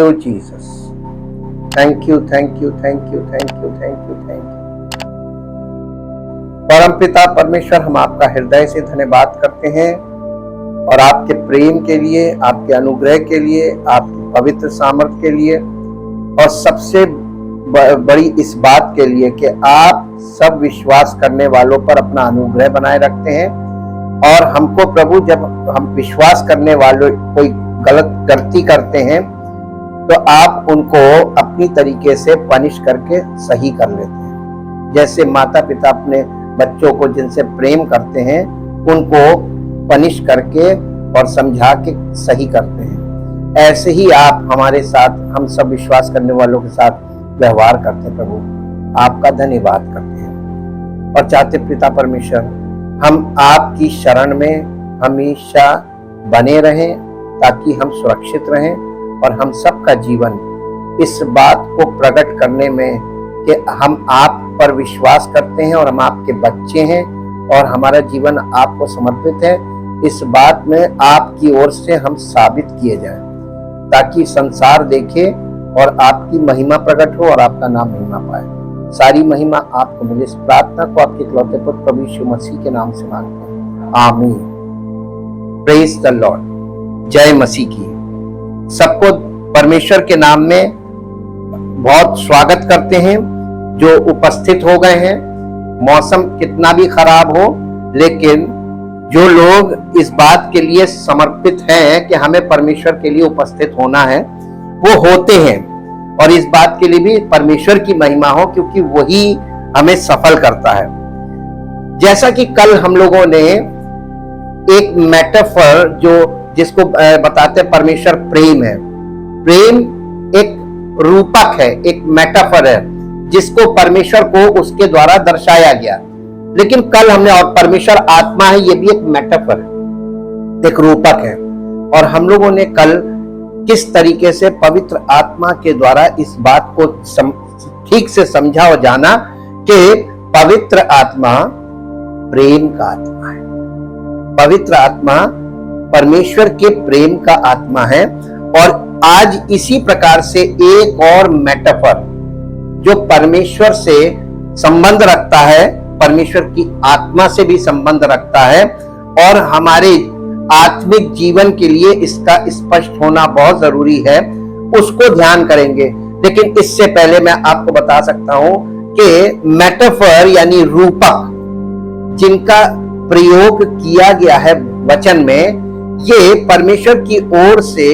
you, Jesus. Thank you, thank you, thank you, thank you, thank you, thank you. परमपिता परमेश्वर, हम आपका हृदय से धन्यवाद करते हैं और आपके प्रेम के लिए, आपके अनुग्रह के लिए, आपकी पवित्र सामर्थ के लिए और सबसे बड़ी इस बात के लिए कि आप सब विश्वास करने वालों पर अपना अनुग्रह बनाए रखते हैं। और हमको प्रभु, जब हम विश्वास करने वालों कोई गलती करते हैं तो आप उनको अपनी तरीके से पनिश करके सही कर लेते हैं। जैसे माता पिता अपने बच्चों को जिनसे प्रेम करते हैं उनको पनिश करके और समझा के सही करते हैं, ऐसे ही आप हमारे साथ, हम सब विश्वास करने वालों के साथ व्यवहार करते हैं। प्रभु आपका धन्यवाद करते हैं और चाहते पिता परमेश्वर, हम आपकी शरण में हमेशा बने रहें ताकि हम सुरक्षित रहें और हम सबका जीवन इस बात को प्रकट करने में कि हम आप पर विश्वास करते हैं और हम आपके बच्चे हैं और हमारा जीवन आपको समर्पित है, इस बात में आपकी ओर से हम साबित किए जाएं ताकि संसार देखे और आपकी महिमा प्रकट हो और आपका नाम महिमा पाए। सारी महिमा आपको मिले। इस प्रार्थना को आपके इकलौते पुत्र प्रभु यीशु मसीह के नाम से मांगते हैं, आमीन। Praise the Lord. जय मसीह की। सबको परमेश्वर के नाम में बहुत स्वागत करते हैं जो उपस्थित हो गए हैं। मौसम कितना भी खराब हो, लेकिन जो लोग इस बात के लिए समर्पित हैं कि हमें परमेश्वर के लिए उपस्थित होना है, वो होते हैं। और इस बात के लिए भी परमेश्वर की महिमा हो, क्योंकि वही हमें सफल करता है। जैसा कि कल हम लोगों ने एक मेटाफर जिसको बताते हैं परमेश्वर प्रेम है। प्रेम एक रूपक है, एक मेटाफर है जिसको परमेश्वर को उसके द्वारा दर्शाया गया। लेकिन कल हमने, और परमेश्वर आत्मा है, ये भी एक मेटाफर है, एक रूपक है। और हम लोगों ने कल किस तरीके से पवित्र आत्मा के द्वारा इस बात को ठीक से समझा और जाना कि पवित्र आत्मा प्रेम का आत्मा है। पवित्र आत्मा परमेश्वर के प्रेम का आत्मा है। और आज इसी प्रकार से एक और मेटाफर जो परमेश्वर से संबंध रखता है, परमेश्वर की आत्मा से भी संबंध रखता है और हमारे आत्मिक जीवन के लिए इसका स्पष्ट होना बहुत जरूरी है, उसको ध्यान करेंगे। लेकिन इससे पहले मैं आपको बता सकता हूं कि मेटाफर यानी रूपक जिनका प्रयोग किया गया है वचन में, ये परमेश्वर की ओर से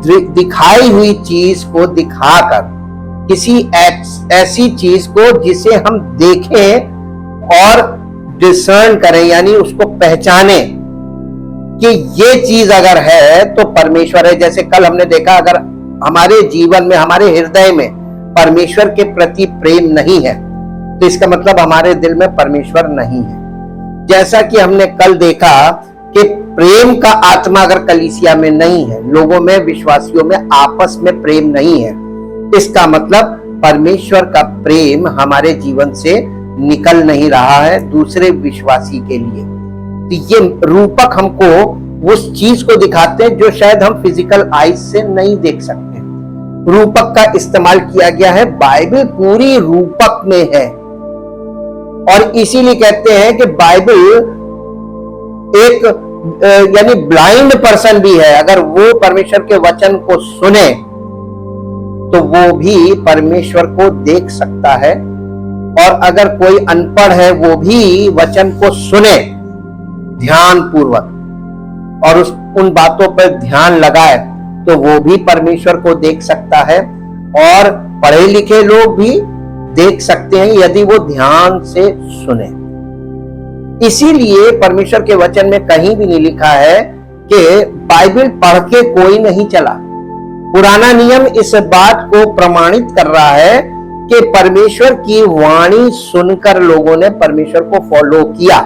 दिखाई हुई चीज को दिखाकर किसी ऐसी चीज को जिसे हम देखें और डिसर्न करें, यानी उसको पहचाने कि ये चीज अगर है तो परमेश्वर है। जैसे कल हमने देखा, अगर हमारे जीवन में, हमारे हृदय में परमेश्वर के प्रति प्रेम नहीं है तो इसका मतलब हमारे दिल में परमेश्वर नहीं है। जैसा कि हमने कल देखा कि प्रेम का आत्मा अगर कलीसिया में नहीं है, लोगों में, विश्वासियों में आपस में प्रेम नहीं है, इसका मतलब परमेश्वर का प्रेम हमारे जीवन से निकल नहीं रहा है दूसरे विश्वासी के लिए। तो ये रूपक हमको उस चीज को दिखाते हैं जो शायद हम फिजिकल आईज से नहीं देख सकते। रूपक का इस्तेमाल किया गया है, बाइबल पूरी रूपक में है। और इसीलिए कहते हैं कि बाइबल एक यानी ब्लाइंड पर्सन भी है, अगर वो परमेश्वर के वचन को सुने तो वो भी परमेश्वर को देख सकता है। और अगर कोई अनपढ़ है वो भी वचन को सुने ध्यान पूर्वक और उन बातों पर ध्यान लगाए तो वो भी परमेश्वर को देख सकता है। और पढ़े लिखे लोग भी देख सकते हैं यदि वो ध्यान से सुने। इसीलिए परमेश्वर के वचन में कहीं भी नहीं लिखा है कि बाइबल पढ़ के कोई नहीं चला। पुराना नियम इस बात को प्रमाणित कर रहा है कि परमेश्वर की वाणी सुनकर लोगों ने परमेश्वर को फॉलो किया।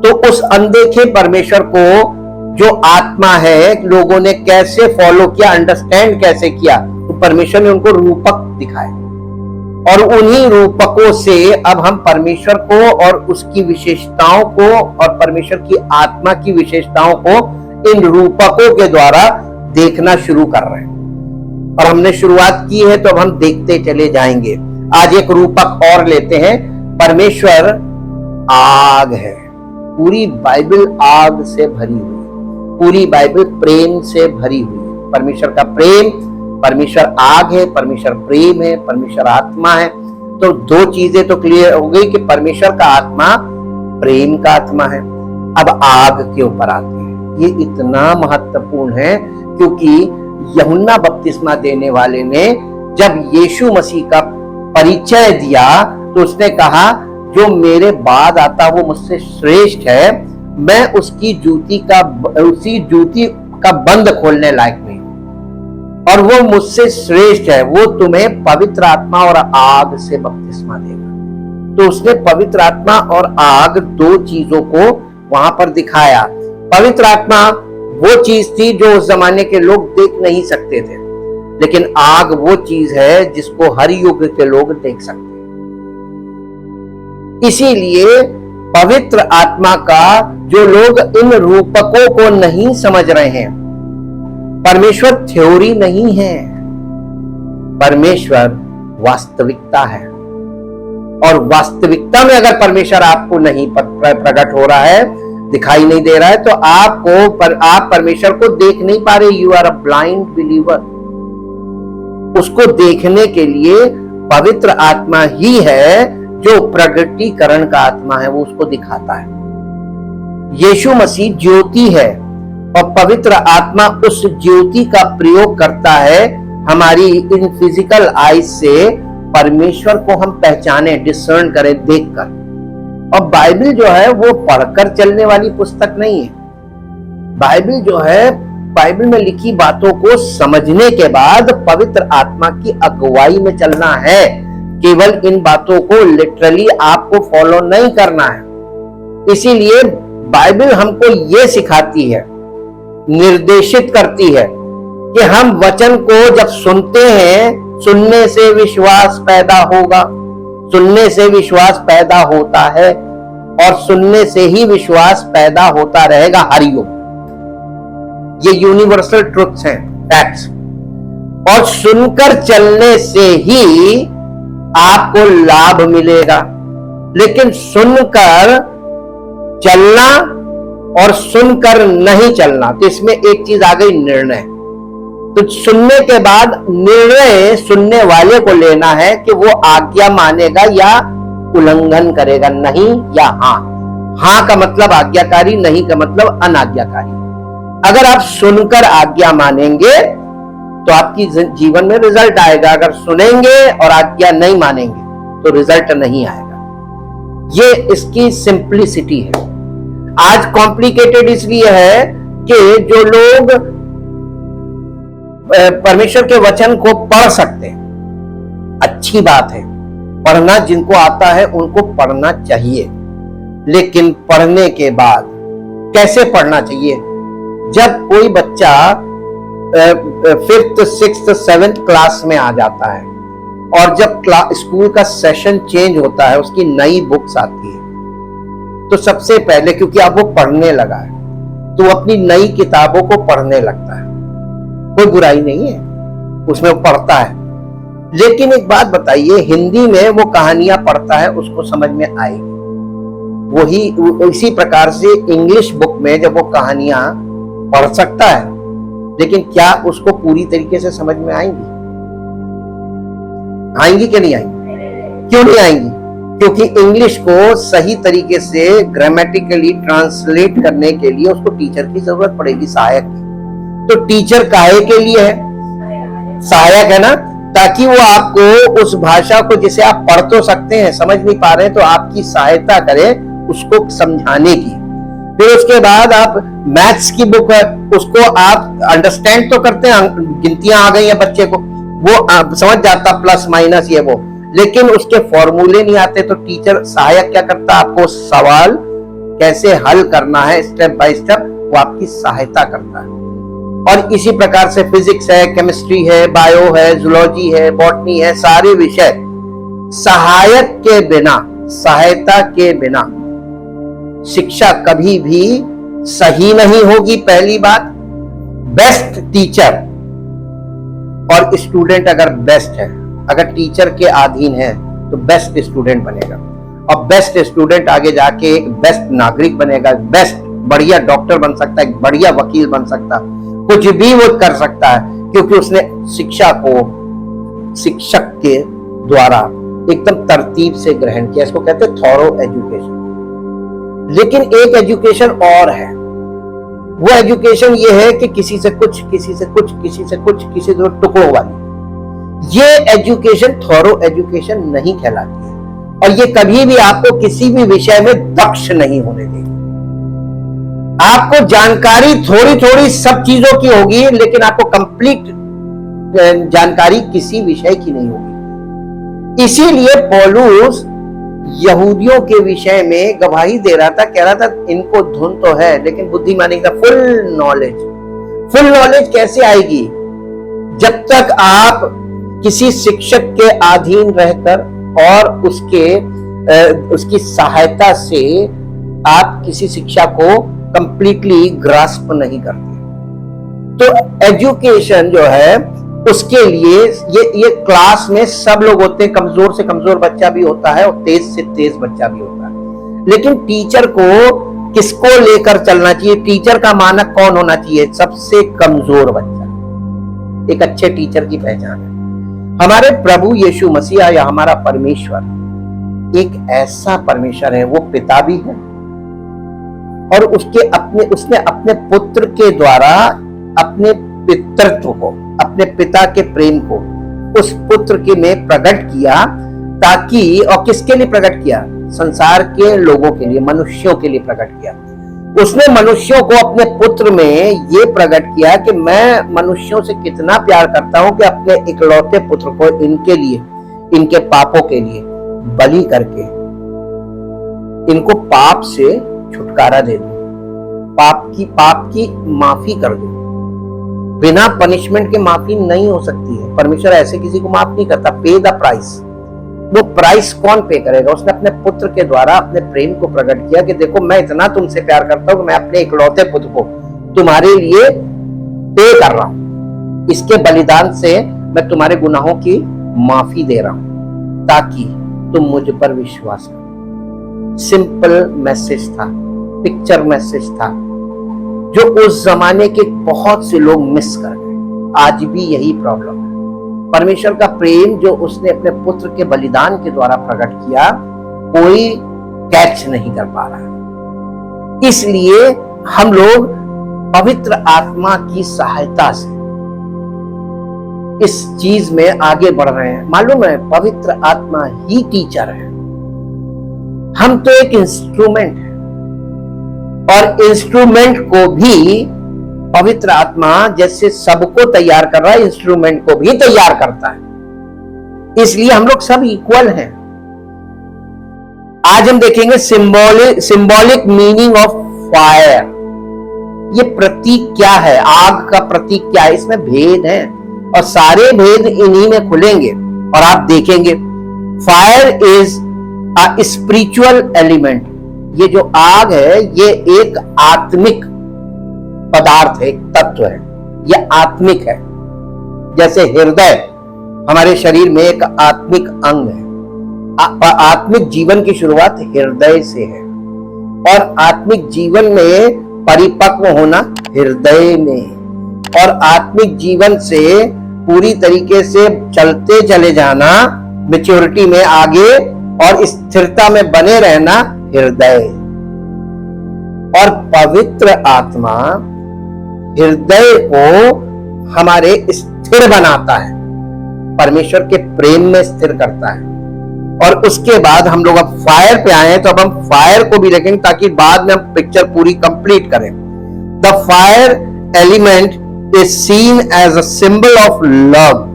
तो उस अनदेखे परमेश्वर को जो आत्मा है, लोगों ने कैसे फॉलो किया, अंडरस्टैंड कैसे किया, तो परमेश्वर ने उनको रूपक दिखाए। और उन्हीं रूपकों से अब हम परमेश्वर को और उसकी विशेषताओं को और परमेश्वर की आत्मा की विशेषताओं को इन रूपकों के द्वारा देखना शुरू कर रहे हैं। और हमने शुरुआत की है तो अब हम देखते चले जाएंगे। आज एक रूपक और लेते हैं। परमेश्वर आग है। पूरी बाइबल आग से भरी हुई, पूरी बाइबल प्रेम से भरी हुई है। परमेश्वर का प्रेम, परमेश्वर आग है, परमेश्वर प्रेम है, परमेश्वर आत्मा है। तो दो चीजें तो क्लियर हो गई कि परमेश्वर का आत्मा प्रेम का आत्मा है। अब आग के ऊपर आते हैं। ये इतना महत्वपूर्ण है क्योंकि यूहन्ना बपतिस्मा देने वाले ने जब यीशु मसीह का परिचय दिया तो उसने कहा, जो मेरे बाद आता वो मुझसे श्रेष्ठ है, मैं उसी जूती का बंद खोलने लायक नहीं, और वो मुझसे श्रेष्ठ है, वो तुम्हें पवित्र आत्मा और आग से बपतिस्मा देगा। तो उसने पवित्र आत्मा और आग दो चीजों को वहां पर दिखाया। पवित्र आत्मा वो चीज थी जो उस जमाने के लोग देख नहीं सकते थे, लेकिन आग वो चीज है जिसको हर युग के लोग देख सकते हैं। इसीलिए पवित्र आत्मा का जो लोग इन रूपकों को नहीं समझ रहे हैं, परमेश्वर थ्योरी नहीं है, परमेश्वर वास्तविकता है। और वास्तविकता में अगर परमेश्वर आपको नहीं प्रकट हो रहा है, दिखाई नहीं दे रहा है, तो आप परमेश्वर को देख नहीं पा रहे। You are a blind believer. उसको देखने के लिए पवित्र आत्मा ही है जो प्रगटीकरण का आत्मा है, वो उसको दिखाता है। यीशु मसीह ज्योति है और पवित्र आत्मा उस ज्योति का प्रयोग करता है हमारी इन फिजिकल आईज से परमेश्वर को हम पहचाने, डिसर्न करें, देखकर। और बाइबल जो है वो पढ़कर चलने वाली पुस्तक नहीं है। बाइबल जो है, बाइबल में लिखी बातों को समझने के बाद पवित्र आत्मा की अगुवाई में चलना है। केवल इन बातों को लिटरली आपको फॉलो नहीं करना है। इसीलिए बाइबल हमको ये सिखाती है, निर्देशित करती है कि हम वचन को जब सुनते हैं, सुनने से विश्वास पैदा होगा, सुनने से विश्वास पैदा होता है और सुनने से ही विश्वास पैदा होता रहेगा हर युग। ये यूनिवर्सल ट्रुथ्स हैं, फैक्ट्स। और सुनकर चलने से ही आपको लाभ मिलेगा। लेकिन सुनकर चलना और सुनकर नहीं चलना, तो इसमें एक चीज आ गई, निर्णय। तो सुनने के बाद निर्णय सुनने वाले को लेना है कि वो आज्ञा मानेगा या उल्लंघन करेगा, नहीं या हाँ। हाँ का मतलब आज्ञाकारी, नहीं का मतलब अनाज्ञाकारी। अगर आप सुनकर आज्ञा मानेंगे तो आपकी जीवन में रिजल्ट आएगा। अगर सुनेंगे और आज्ञा नहीं मानेंगे तो रिजल्ट नहीं आएगा। ये इसकी सिंप्लिसिटी है। आज कॉम्प्लिकेटेड इसलिए है कि जो लोग परमेश्वर के वचन को पढ़ सकते हैं, अच्छी बात है, पढ़ना जिनको आता है उनको पढ़ना चाहिए। लेकिन पढ़ने के बाद कैसे पढ़ना चाहिए? जब कोई बच्चा 5th, 6th, 7th क्लास में आ जाता है और जब स्कूल का सेशन चेंज होता है, उसकी नई बुक्स आती है, तो सबसे पहले, क्योंकि अब वो पढ़ने लगा है, तो वो अपनी नई किताबों को पढ़ने लगता है। कोई बुराई नहीं है, उसमें वो पढ़ता है। लेकिन एक बात बताइए, हिंदी में वो कहानियां पढ़ता है, उसको समझ में आएगी। वही इसी प्रकार से इंग्लिश बुक में जब वो कहानियां पढ़ सकता है, लेकिन क्या उसको पूरी तरीके से समझ में आएंगी? आएंगी कि नहीं आएंगी? क्यों नहीं आएंगी? क्योंकि इंग्लिश को सही तरीके से ग्रामेटिकली ट्रांसलेट करने के लिए उसको टीचर की जरूरत पड़ेगी, सहायक की। तो टीचर काहे के लिए है? सहायक है ना, ताकि वो आपको उस भाषा को, जिसे आप पढ़ तो सकते हैं, समझ नहीं पा रहे हैं, तो आपकी सहायता करे उसको समझाने की। फिर उसके बाद आप मैथ्स की बुक है, उसको आप अंडरस्टैंड तो करते हैं, गिनतियां आ गई हैं बच्चे को, वो समझ जाता, प्लस माइनस ये वो, लेकिन उसके फॉर्मूले नहीं आते। तो टीचर सहायक क्या करता है? आपको सवाल कैसे हल करना है स्टेप बाय स्टेप, वो आपकी सहायता करता है। और इसी प्रकार से फिजिक्स है, केमिस्ट्री है, बायो है, जूलॉजी है, बॉटनी है, सारे विषय सहायक के बिना, सहायता के बिना शिक्षा कभी भी सही नहीं होगी। पहली बात, बेस्ट टीचर और स्टूडेंट अगर बेस्ट है, अगर टीचर के अधीन है तो बेस्ट स्टूडेंट बनेगा, और बेस्ट स्टूडेंट आगे जाके एक बेस्ट नागरिक बनेगा, बेस्ट बढ़िया डॉक्टर बन सकता है, बढ़िया वकील बन सकता है, कुछ भी वो कर सकता है, क्योंकि उसने शिक्षा को शिक्षक के द्वारा एकदम तरतीब से ग्रहण किया। इसको कहते हैं थॉरो एजुकेशन। लेकिन एक एजुकेशन और है, वो एजुकेशन ये है कि किसी से कुछ, किसी से कुछ, किसी से कुछ, किसी से टुकड़ों वाली। ये एजुकेशन थॉरो एजुकेशन नहीं कहलाती है, और ये कभी भी आपको किसी भी विषय में दक्ष नहीं होने देगी। आपको जानकारी थोड़ी थोड़ी सब चीजों की होगी, लेकिन आपको कंप्लीट जानकारी किसी विषय की नहीं होगी। इसीलिए पौलुस यहूदियों के विषय में गवाही दे रहा था, कह रहा था इनको धुन तो है लेकिन बुद्धिमानी का फुल नॉलेज। फुल नॉलेज कैसे आएगी? जब तक आप किसी शिक्षक के अधीन रहकर और उसकी सहायता से आप किसी शिक्षा को कंप्लीटली ग्रास्प नहीं करते। तो एजुकेशन जो है उसके लिए ये क्लास में सब लोग होते हैं, कमजोर से कमजोर बच्चा भी होता है और तेज से तेज बच्चा भी होता है। लेकिन टीचर को किसको लेकर चलना चाहिए? टीचर का मानक कौन होना चाहिए? सबसे कमजोर बच्चा। एक अच्छे टीचर की पहचान है। हमारे प्रभु यीशु मसीह या हमारा परमेश्वर एक ऐसा परमेश्वर है, वो पिता भी है, और उसने अपने पुत्र के द्वारा अपने पितृत्व को, अपने पिता के प्रेम को उस पुत्र के में प्रकट किया, ताकि, और किसके लिए प्रकट किया? संसार के लोगों के लिए, मनुष्यों के लिए प्रकट किया। उसने मनुष्यों को अपने पुत्र में ये प्रकट किया कि मैं मनुष्यों से कितना प्यार करता हूं कि अपने इकलौते पुत्र को इनके लिए, इनके पापों के लिए बलि करके इनको पाप से छुटकारा दे दूं, पाप की माफी कर दूं। बिना पनिशमेंट के माफी नहीं हो सकती है। परमेश्वर ऐसे किसी को माफ नहीं करता। पे द प्राइस। वो प्राइस कौन पे करेगा? उसने अपने पुत्र के द्वारा अपने प्रेम को प्रकट किया कि देखो मैं इतना तुमसे प्यार करता हूं कि मैं अपने इकलौते पुत्र को तुम्हारे लिए पे कर रहा हूं। इसके बलिदान से मैं तुम्हारे गुनाहों की माफी दे रहा हूं ताकि तुम मुझ पर विश्वास करो। सिंपल मैसेज था, पिक्चर मैसेज था, जो उस जमाने के बहुत से लोग मिस कर गए। आज भी यही प्रॉब्लम है। परमेश्वर का प्रेम जो उसने अपने पुत्र के बलिदान के द्वारा प्रकट किया, कोई कैच नहीं कर पा रहा। इसलिए हम लोग पवित्र आत्मा की सहायता से इस चीज में आगे बढ़ रहे हैं। मालूम है, पवित्र आत्मा ही टीचर है। हम तो एक इंस्ट्रूमेंट है, और इंस्ट्रूमेंट को भी पवित्र आत्मा जैसे सबको तैयार कर रहा है, इंस्ट्रूमेंट को भी तैयार करता है। इसलिए हम लोग सब इक्वल हैं। आज हम देखेंगे सिंबॉलिक मीनिंग ऑफ फायर। ये प्रतीक क्या है? आग का प्रतीक क्या है? इसमें भेद है, और सारे भेद इन्हीं में खुलेंगे और आप देखेंगे। Fire is a spiritual element. ये जो आग है, ये एक आत्मिक पदार्थ है, एक तत्व है, ये आत्मिक है। जैसे हृदय हमारे शरीर में एक आत्मिक अंग है। आत्मिक जीवन की शुरुआत हृदय से है, और आत्मिक जीवन में परिपक्व होना हृदय में, और आत्मिक जीवन से पूरी तरीके से चलते चले जाना, मैच्योरिटी में आगे और स्थिरता में बने रहना हृदय। और पवित्र आत्मा हृदय को हमारे स्थिर बनाता है, परमेश्वर के प्रेम में स्थिर करता है। और उसके बाद हम लोग अब फायर पे आए हैं, तो अब हम फायर को भी देखेंगे ताकि बाद में हम पिक्चर पूरी कंप्लीट करें। The fire element is seen as a symbol of love.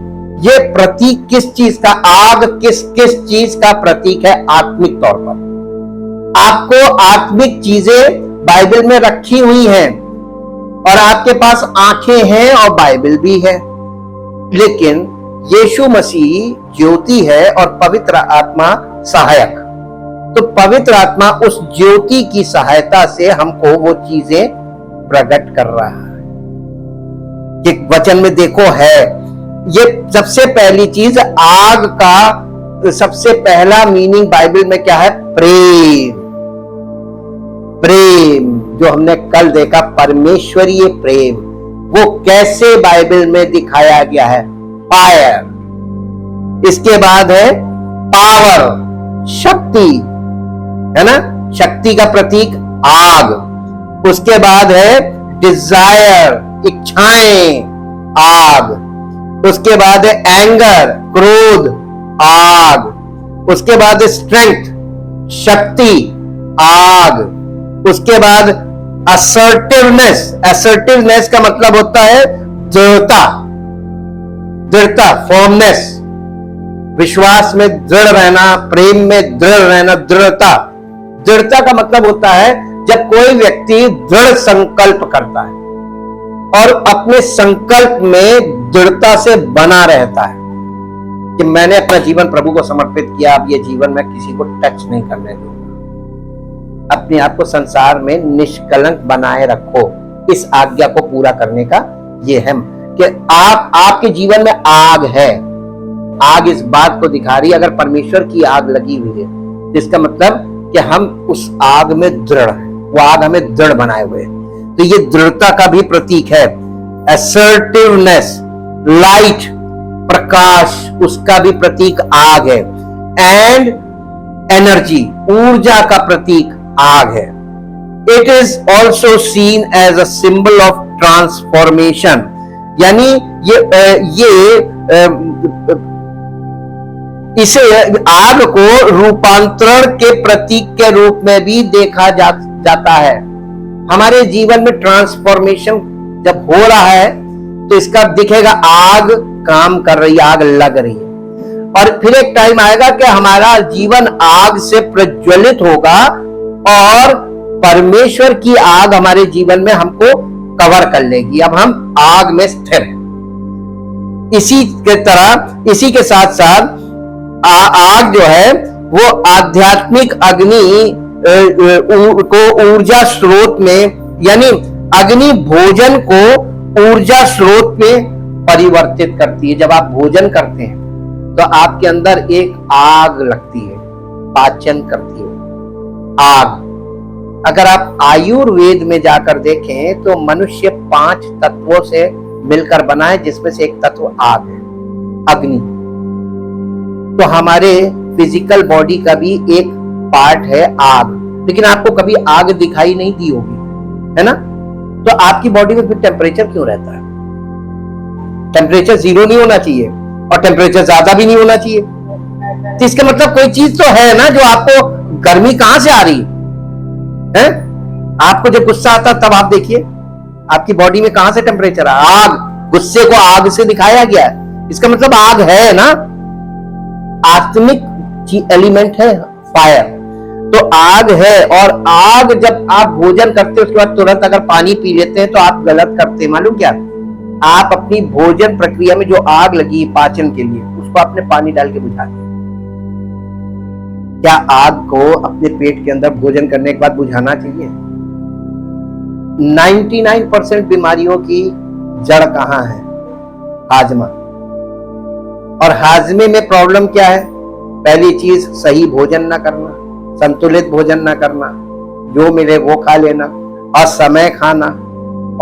ये प्रतीक किस चीज का? आग किस चीज का प्रतीक है? आत्मिक तौर पर आपको आत्मिक चीजें बाइबल में रखी हुई हैं, और आपके पास आंखें हैं और बाइबल भी है। लेकिन यीशु मसीह ज्योति है और पवित्र आत्मा सहायक। तो पवित्र आत्मा उस ज्योति की सहायता से हमको वो चीजें प्रकट कर रहा है। एक वचन में देखो है ये सबसे पहली चीज, आग का सबसे पहला मीनिंग बाइबल में क्या है? प्रेम। प्रेम जो हमने कल देखा, परमेश्वरीय प्रेम, वो कैसे बाइबल में दिखाया गया है? फायर। इसके बाद है पावर, शक्ति, है ना, शक्ति का प्रतीक आग। उसके बाद है डिजायर, इच्छाएं, आग। उसके बाद है एंगर, क्रोध, आग। उसके बाद है स्ट्रेंथ, शक्ति, आग। उसके बाद असर्टिवनेस, असर्टिवनेस का मतलब होता है दृढ़ता, दृढ़ता, फॉर्मनेस, विश्वास में दृढ़ रहना, प्रेम में दृढ़ रहना, दृढ़ता। दृढ़ता का मतलब होता है जब कोई व्यक्ति दृढ़ संकल्प करता है और अपने संकल्प में दृढ़ता से बना रहता है कि मैंने अपना जीवन प्रभु को समर्पित किया, अब ये जीवन मैं किसी को टच नहीं करने दूंगा। अपने आप को संसार में निष्कलंक बनाए रखो, इस आज्ञा को पूरा करने का ये है कि आपके जीवन में आग है। आग इस बात को दिखा रही है, अगर परमेश्वर की आग लगी हुई है, इसका मतलब कि हम उस आग में दृढ़ हैं, वो आग हमें दृढ़ बनाए हुए है। तो ये दृढ़ता का भी प्रतीक है। असर्टिवनेस, लाइट, प्रकाश, उसका भी प्रतीक आग है। एंड एनर्जी, ऊर्जा का प्रतीक आग है। It is also seen as a symbol of transformation, यानी इसे आग को रूपांतरण के प्रतीक के रूप में भी देखा जाता है। हमारे जीवन में ट्रांसफॉर्मेशन जब हो रहा है तो इसका दिखेगा, आग काम कर रही है, आग लग रही है। और फिर एक टाइम आएगा कि हमारा जीवन आग से प्रज्वलित होगा और परमेश्वर की आग हमारे जीवन में हमको कवर कर लेगी। अब हम आग में स्थिर हैं। इसी के तरह, इसी के साथ साथ आग जो है वो आध्यात्मिक अग्नि को ऊर्जा स्रोत में, यानी अग्नि भोजन को ऊर्जा स्रोत में परिवर्तित करती है। जब आप भोजन करते हैं तो आपके अंदर एक आग लगती है, पाचन करती है आग। अगर आप आयुर्वेद में जाकर देखें तो मनुष्य 5 तत्वों से मिलकर बना है, जिसमें से एक तत्व आग है, अग्नि। तो हमारे फिजिकल बॉडी का भी एक पार्ट है आग, लेकिन आपको कभी आग दिखाई नहीं दी होगी, है ना? तो आपकी बॉडी में फिर टेम्परेचर क्यों रहता है? टेम्परेचर 0 नहीं होना चाहिए और टेम्परेचर ज्यादा भी नहीं होना चाहिए। तो इसका मतलब कोई चीज तो है ना, जो आपको गर्मी कहां से आ रही है? आपको जब गुस्सा आता तब आप देखिए आपकी बॉडी में कहां से टेम्परेचर है? आग, गुस्से को आग से दिखाया गया है, इसका मतलब आग है ना, आत्मिक एलिमेंट है फायर। तो आग है, और आग जब आप भोजन करते हैं उसके बाद तुरंत अगर पानी पी लेते हैं तो आप गलत करते हैं। मालूम क्या? आप अपनी भोजन प्रक्रिया में जो आग लगी पाचन के लिए, उसको आपने पानी डाल के बुझा दिया। क्या आग को अपने पेट के अंदर भोजन करने के बाद बुझाना चाहिए? 99% बीमारियों की जड़ कहां है? हाजमा। और हाजमे में प्रॉब्लम क्या है? पहली चीज, सही भोजन ना करना, संतुलित भोजन ना करना, जो मिले वो खा लेना, असमय खाना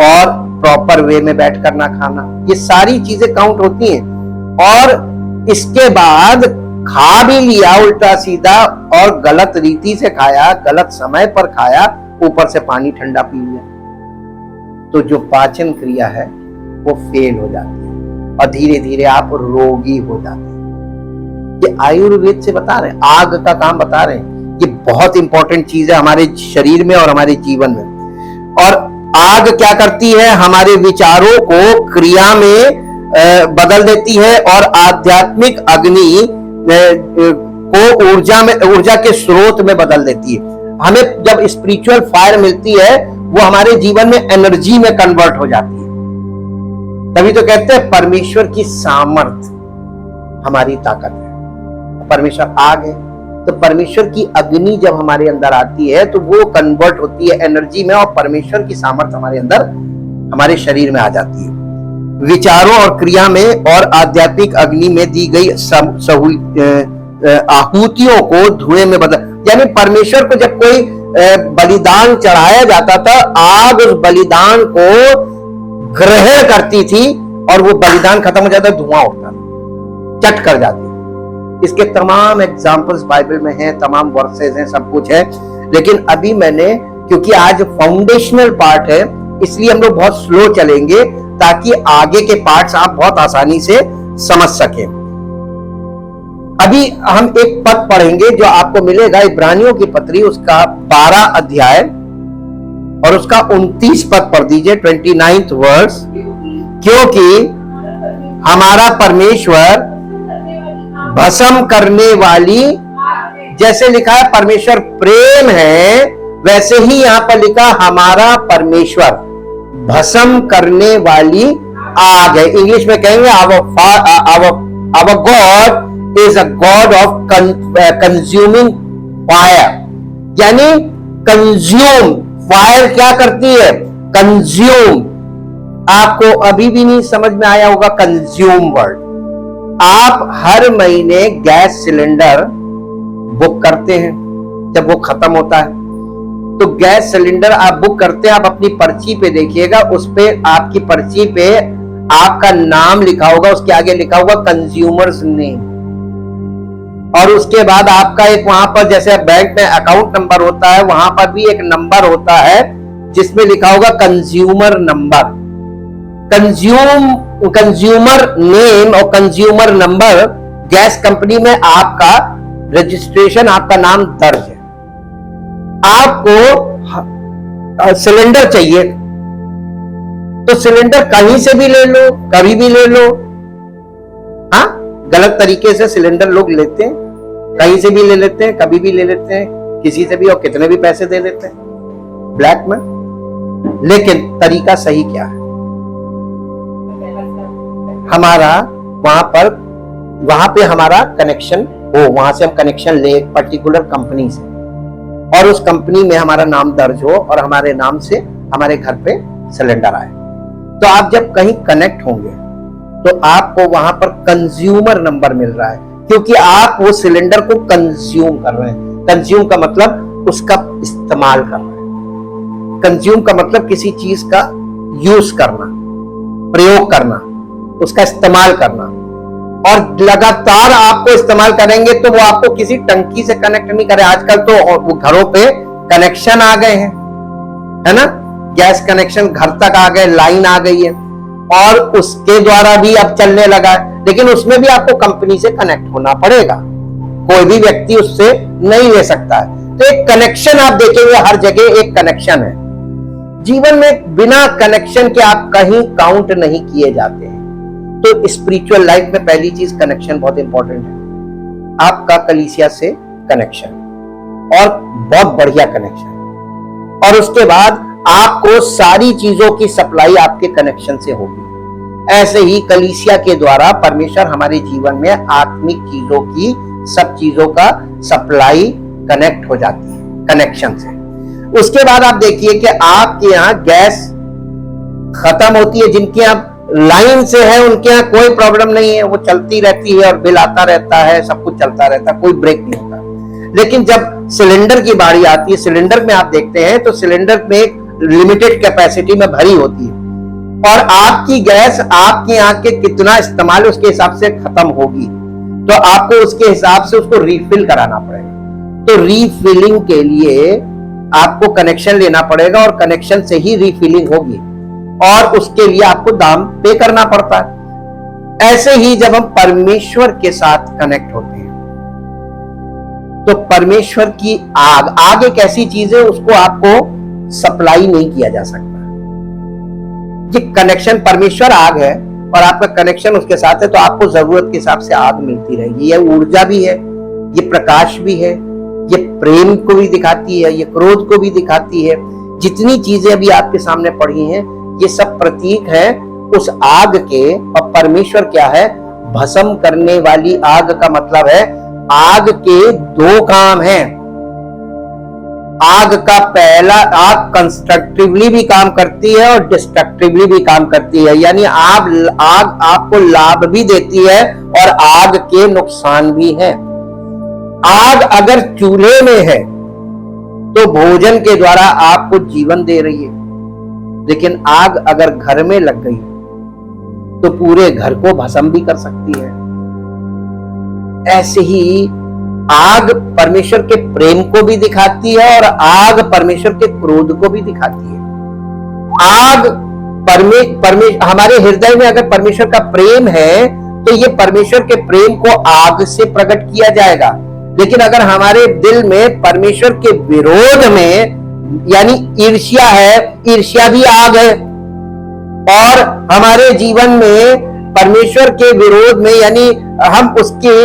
और प्रॉपर वे में बैठकर ना खाना, ये सारी चीजें काउंट होती हैं। और इसके बाद खा भी लिया उल्टा सीधा और गलत रीति से खाया, गलत समय पर खाया, ऊपर से पानी ठंडा पी लिया, तो जो पाचन क्रिया है वो फेल हो जाती है और धीरे धीरे आप रोगी हो जाते हैं। ये आयुर्वेद से बता रहे हैं, आग का काम बता रहे हैं। ये बहुत इंपॉर्टेंट चीज है हमारे शरीर में और हमारे जीवन में। और आग क्या करती है? हमारे विचारों को क्रिया में बदल देती है और आध्यात्मिक अग्नि को ऊर्जा के स्रोत में बदल देती है। हमें जब स्पिरिचुअल फायर मिलती है वो हमारे जीवन में एनर्जी में कन्वर्ट हो जाती है। तभी तो कहते हैं परमेश्वर की सामर्थ हमारी ताकत है। परमेश्वर आग है, तो परमेश्वर की अग्नि जब हमारे अंदर आती है तो वो कन्वर्ट होती है एनर्जी में और परमेश्वर की सामर्थ हमारे अंदर, हमारे शरीर में आ जाती है। विचारों और क्रिया में और आध्यात्मिक अग्नि में दी गई आहुतियों को धुएं में बदल, यानी परमेश्वर को जब कोई बलिदान चढ़ाया जाता था, आग उस बलिदान को ग्रहण करती थी और वो बलिदान खत्म हो जाता, धुआं उठता, चट कर जाती। इसके तमाम एग्जाम्पल्स बाइबल में हैं, तमाम वर्सेस हैं, सब कुछ है। लेकिन अभी मैंने, क्योंकि आज फाउंडेशनल पार्ट है, इसलिए हम लोग बहुत स्लो चलेंगे ताकि आगे के पार्ट्स आप बहुत आसानी से समझ सकें। अभी हम एक पद पढ़ेंगे जो आपको मिलेगा इब्रानियों की पत्री, उसका 12 अध्याय और उसका 29 पद पढ़ दीजिए, 29th वर्स। क्योंकि हमारा परमेश्वर भस्म करने वाली, जैसे लिखा है परमेश्वर प्रेम है, वैसे ही यहां पर लिखा हमारा परमेश्वर भस्म करने वाली आग है। इंग्लिश में कहेंगे our God is a God of consuming fire, यानी कंज्यूम, फायर क्या करती है? कंज्यूम। आपको अभी भी नहीं समझ में आया होगा कंज्यूम वर्ड। आप हर महीने गैस सिलेंडर बुक करते हैं, जब वो खत्म होता है तो गैस सिलेंडर आप बुक करते हैं, आप अपनी पर्ची पे देखिएगा, उस पे आपकी पर्ची पे आपका नाम लिखा होगा, उसके आगे लिखा होगा कंज्यूमर्स नेम, और उसके बाद आपका एक वहां पर जैसे बैंक में अकाउंट नंबर होता है, वहां पर भी एक नंबर होता है जिसमें लिखा होगा कंज्यूमर नंबर। कंज्यूमर नेम और कंज्यूमर नंबर, गैस कंपनी में आपका रजिस्ट्रेशन, आपका नाम दर्ज है। आपको सिलेंडर चाहिए तो सिलेंडर कहीं से भी ले लो, कभी भी ले लो। हाँ, गलत तरीके से सिलेंडर लोग लेते हैं, कहीं से भी ले लेते हैं, कभी भी ले लेते हैं, किसी से भी, और कितने भी पैसे दे देते हैं ब्लैक में। लेकिन तरीका सही क्या है? हमारा वहां पे हमारा कनेक्शन हो, वहां से हम कनेक्शन ले एक पर्टिकुलर कंपनी से, और उस कंपनी में हमारा नाम दर्ज हो और हमारे नाम से हमारे घर पे सिलेंडर आए। तो आप जब कहीं कनेक्ट होंगे तो आपको वहां पर कंज्यूमर नंबर मिल रहा है, क्योंकि आप वो सिलेंडर को कंज्यूम कर रहे हैं। कंज्यूम का मतलब उसका इस्तेमाल करना है। कंज्यूम का मतलब किसी चीज का यूज करना, प्रयोग करना, उसका इस्तेमाल करना, और लगातार आपको इस्तेमाल करेंगे तो वो आपको किसी टंकी से कनेक्ट नहीं करे। आजकल तो वो घरों पे कनेक्शन आ गए हैं, है ना, गैस कनेक्शन घर तक आ गए, लाइन आ गई है, और उसके द्वारा भी अब चलने लगा है। लेकिन उसमें भी आपको कंपनी से कनेक्ट होना पड़ेगा, कोई भी व्यक्ति उससे नहीं ले सकता है। तो एक कनेक्शन आप देखेंगे, हर जगह एक कनेक्शन है। जीवन में बिना कनेक्शन के आप कहीं काउंट नहीं किए जाते हैं। तो स्पिरिचुअल लाइफ में पहली चीज कनेक्शन बहुत इंपॉर्टेंट है, आपका कलीसिया से कनेक्शन, और बहुत बढ़िया कनेक्शन। और उसके बाद आपको सारी चीजों की सप्लाई आपके कनेक्शन से होगी। ऐसे ही कलीसिया के द्वारा परमेश्वर हमारे जीवन में आत्मिक चीजों की, सब चीजों का सप्लाई कनेक्ट हो जाती है कनेक्शन से। उसके बाद आप देखिए कि आपके यहाँ गैस खत्म होती है, जिनके यहाँ लाइन से है उनके यहाँ कोई प्रॉब्लम नहीं है, वो चलती रहती है और बिल आता रहता है, सब कुछ चलता रहता है, कोई ब्रेक नहीं होता। लेकिन जब सिलेंडर की बारी आती है, सिलेंडर में आप देखते हैं तो सिलेंडर में एक लिमिटेड कैपेसिटी में भरी होती है, और आपकी गैस आपके यहाँ के कितना इस्तेमाल उसके हिसाब से खत्म होगी, तो आपको उसके हिसाब से उसको रीफिल कराना पड़ेगा। तो रीफिलिंग के लिए आपको कनेक्शन लेना पड़ेगा, और कनेक्शन से ही रीफिलिंग होगी, और उसके लिए आपको दाम पे करना पड़ता है। ऐसे ही जब हम परमेश्वर के साथ कनेक्ट होते हैं तो परमेश्वर की आग एक ऐसी चीज है, उसको आपको सप्लाई नहीं किया जा सकता। ये कनेक्शन, परमेश्वर आग है और आपका कनेक्शन उसके साथ है, तो आपको जरूरत के हिसाब से आग मिलती रहेगी। ये ऊर्जा भी है, ये प्रकाश भी है, ये प्रेम को भी दिखाती है, ये क्रोध को भी दिखाती है। जितनी चीजें अभी आपके सामने पड़ी हैं, ये सब प्रतीक है उस आग के। और परमेश्वर क्या है? भस्म करने वाली आग का मतलब है आग के दो काम हैं। आग का पहला, आग कंस्ट्रक्टिवली भी काम करती है और डिस्ट्रक्टिवली भी काम करती है, यानी आग आपको लाभ भी देती है और आग के नुकसान भी है। आग अगर चूल्हे में है तो भोजन के द्वारा आपको जीवन दे रही है, लेकिन आग अगर घर में लग गई तो पूरे घर को भस्म भी कर सकती है। ऐसे ही आग परमेश्वर के प्रेम को भी दिखाती है और आग परमेश्वर के क्रोध को भी दिखाती है। आग हमारे हृदय में अगर परमेश्वर का प्रेम है तो ये परमेश्वर के प्रेम को आग से प्रकट किया जाएगा, लेकिन अगर हमारे दिल में परमेश्वर के विरोध में यानी ईर्ष्या है, ईर्ष्या भी आग है, और हमारे जीवन में परमेश्वर के विरोध में यानी हम उसकी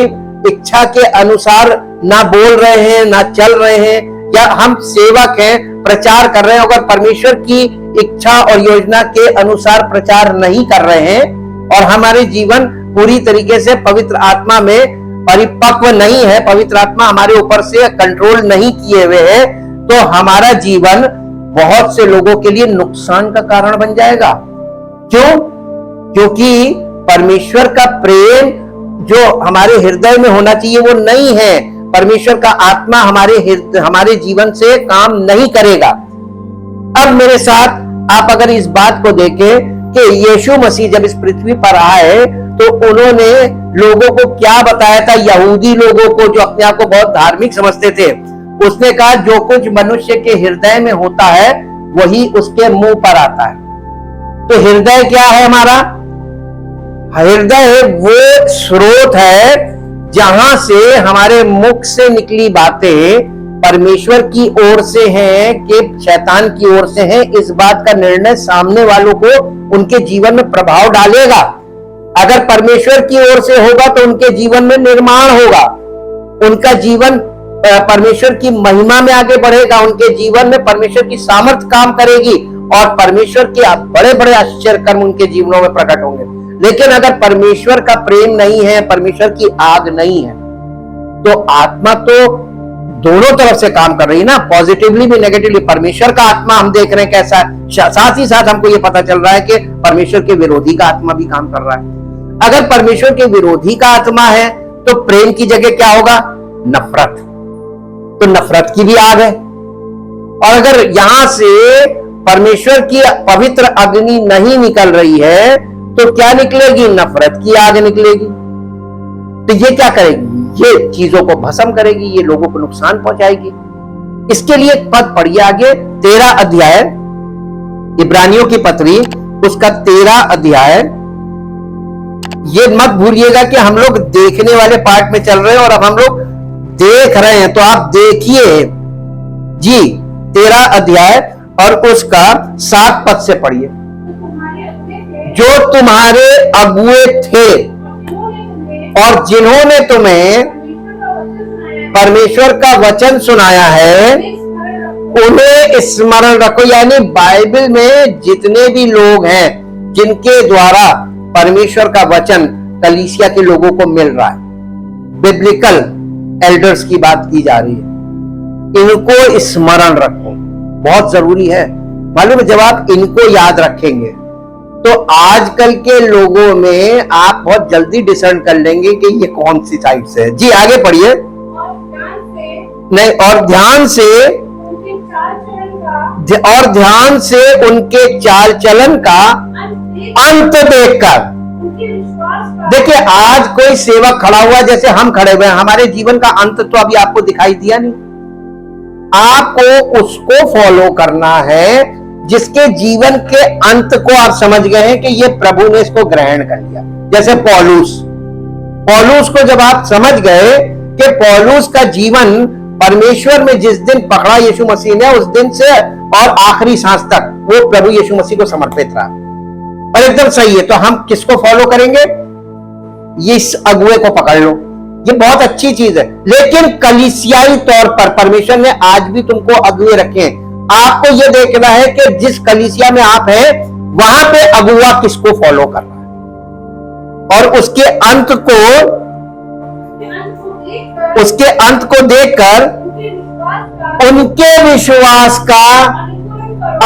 इच्छा के अनुसार ना बोल रहे हैं, ना चल रहे हैं, या हम सेवक हैं, प्रचार कर रहे हैं, अगर परमेश्वर की इच्छा और योजना के अनुसार प्रचार नहीं कर रहे हैं और हमारे जीवन पूरी तरीके से पवित्र आत्मा में परिपक्व नहीं है, पवित्र आत्मा हमारे ऊपर से कंट्रोल नहीं किए हुए है, तो हमारा जीवन बहुत से लोगों के लिए नुकसान का कारण बन जाएगा। क्यों? क्योंकि परमेश्वर का प्रेम जो हमारे हृदय में होना चाहिए वो नहीं है। परमेश्वर का आत्मा हमारे जीवन से काम नहीं करेगा। अब मेरे साथ आप अगर इस बात को देखें कि यीशु मसीह जब इस पृथ्वी पर आए तो उन्होंने लोगों को क्या बताया था, यहूदी लोगों को जो अपने आप को बहुत धार्मिक समझते थे, उसने कहा जो कुछ मनुष्य के हृदय में होता है वही उसके मुंह पर आता है। तो हृदय क्या है हमारा? हृदय वो स्रोत है जहां से हमारे मुख से निकली बातें परमेश्वर की ओर से हैं कि शैतान की ओर से हैं, इस बात का निर्णय सामने वालों को उनके जीवन में प्रभाव डालेगा। अगर परमेश्वर की ओर से होगा तो उनके जीवन में निर्माण होगा, उनका जीवन परमेश्वर की महिमा में आगे बढ़ेगा, उनके जीवन में परमेश्वर की सामर्थ काम करेगी और परमेश्वर के बड़े बड़े आश्चर्य कर्म उनके जीवनों में प्रकट होंगे। लेकिन अगर परमेश्वर का प्रेम नहीं है, परमेश्वर की आग नहीं है, तो आत्मा तो दोनों तरफ से काम कर रही है ना, पॉजिटिवली भी नेगेटिवली। परमेश्वर का आत्मा हम देख रहे हैं कैसा है, साथ ही साथ हमको ये पता चल रहा है कि परमेश्वर के विरोधी का आत्मा भी काम कर रहा है। अगर परमेश्वर के विरोधी का आत्मा है तो प्रेम की जगह क्या होगा? नफरत। तो नफरत की भी आग है। और अगर यहां से परमेश्वर की पवित्र अग्नि नहीं निकल रही है तो क्या निकलेगी? नफरत की आग निकलेगी। तो ये क्या करेगी? ये चीजों को भस्म करेगी, ये लोगों को नुकसान पहुंचाएगी। इसके लिए पद पढ़िए आगे, 13 अध्याय इब्रानियों की पत्री, उसका 13 अध्याय। ये मत भूलिएगा कि हम लोग देखने वाले पार्ट में चल रहे हैं और अब हम लोग देख रहे हैं, तो आप देखिए जी 13 अध्याय और उसका 7 पद से पढ़िए। जो तुम्हारे अगुए थे और जिन्होंने तुम्हें परमेश्वर का वचन सुनाया है उन्हें स्मरण रखो। यानी बाइबल में जितने भी लोग हैं जिनके द्वारा परमेश्वर का वचन कलीसिया के लोगों को मिल रहा है, बिब्लिकल एल्डर्स की बात की जा रही है, इनको स्मरण रखो, बहुत जरूरी है। मालूम है, जब आप इनको याद रखेंगे तो आजकल के लोगों में आप बहुत जल्दी डिसर्न कर लेंगे कि ये कौन सी साइड से है। जी आगे पढ़िए। नहीं, और ध्यान से उनके चाल चलन का अंत देखकर। देखिए, आज कोई सेवक खड़ा हुआ जैसे हम खड़े हुए हैं, हमारे जीवन का अंत तो अभी आपको दिखाई दिया नहीं। आपको उसको फॉलो करना है जिसके जीवन के अंत को आप समझ गए हैं कि ये प्रभु ने इसको ग्रहण कर लिया। जैसे पौलुस को जब आप समझ गए कि पौलुस का जीवन परमेश्वर में जिस दिन पकड़ा यीशु मसीह ने, उस दिन से और आखिरी सांस तक वो प्रभु यीशु मसीह को समर्पित रहा और एकदम सही है, तो हम किसको फॉलो करेंगे? ये इस अगुए को पकड़ लो, ये बहुत अच्छी चीज है। लेकिन कलीसियाई तौर पर परमेश्वर ने आज भी तुमको अगुए रखे हैं। आपको यह देखना है कि जिस कलीसिया में आप हैं वहां पे अगुआ किसको फॉलो कर रहा है और उसके अंत को देखकर उनके विश्वास का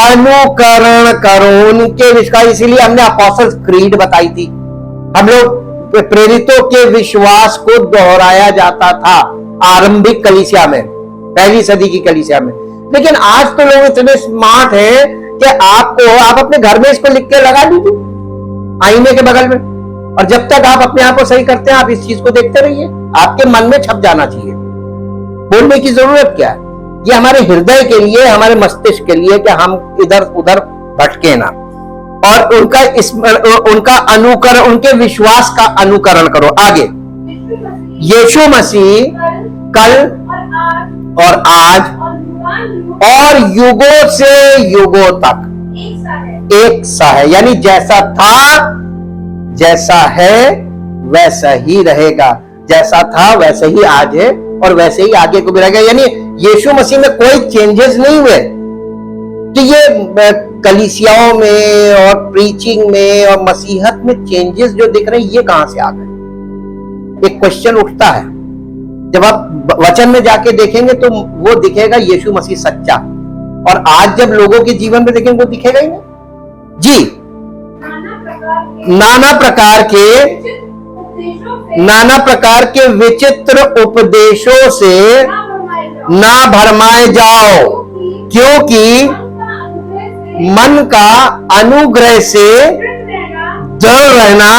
अनुकरण करो, उनके विश्वास। इसीलिए हमने अपोस्टल्स क्रीड बताई थी। हम लोग प्रेरितों के विश्वास को दोहराया जाता था आरंभिक कलीसिया में, पहली सदी की कलीसिया में। लेकिन आज तो लोग इतने स्मार्ट हैं कि आप अपने घर में इसको लिख के लगा लीजिए आईने के बगल में, और जब तक आप अपने आप को सही करते हैं आप इस चीज को देखते रहिए, आपके मन में छप जाना चाहिए। बोलने की जरूरत क्या है? ये हमारे हृदय के लिए, हमारे मस्तिष्क के लिए, कि हम इधर उधर भटके ना। और उनका अनुकरण, उनके विश्वास का अनुकरण करो। आगे, यीशु मसीह कल और आज और युगों से युगों तक एक सा है, यानी जैसा था, जैसा है वैसा ही रहेगा। जैसा था वैसा ही आज है और वैसे ही आगे को भी रहेगा। यानी यीशु मसीह में कोई चेंजेस नहीं हुए। तो ये कलीसियाओं में और प्रीचिंग में और मसीहत में चेंजेस जो दिख रहे हैं, ये कहां से आ गए? एक क्वेश्चन उठता है। जब आप वचन में जाके देखेंगे तो वो दिखेगा यीशु मसीह सच्चा, और आज जब लोगों के जीवन में देखेंगे वो दिखेगा ही नहीं। जी, नाना प्रकार के विचित्र उपदेशों से ना भरमाए जाओ, क्योंकि मन का अनुग्रह से दृढ़ रहना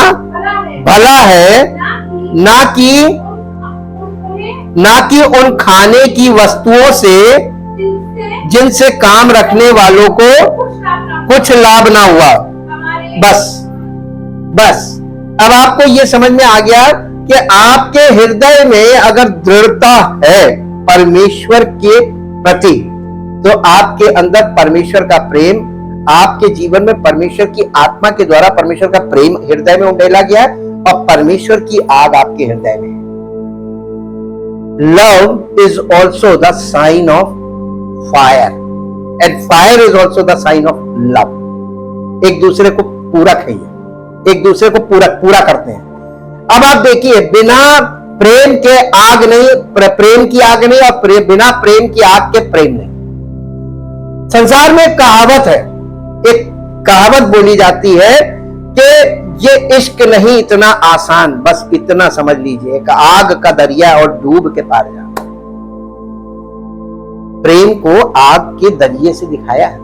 भला है, ना कि उन खाने की वस्तुओं से जिनसे काम रखने वालों को कुछ लाभ ना हुआ। बस अब आपको यह समझ में आ गया कि आपके हृदय में अगर दृढ़ता है परमेश्वर के प्रति, तो आपके अंदर परमेश्वर का प्रेम, आपके जीवन में परमेश्वर की आत्मा के द्वारा परमेश्वर का प्रेम हृदय में उंडेला गया है, और परमेश्वर की आग आपके हृदय में है। Love is also the sign of fire, and fire is also the sign of love. एक दूसरे को पूरक है, एक दूसरे को पूरा करते हैं। अब आप देखिए, बिना प्रेम के आग नहीं, प्रेम की आग नहीं, और बिना प्रेम की आग के प्रेम नहीं। संसार में एक कहावत है, एक कहावत बोली जाती है कि ये इश्क नहीं इतना आसान, बस इतना समझ लीजिए, एक आग का दरिया और डूब के पार जा। प्रेम को आग के दरिये से दिखाया है,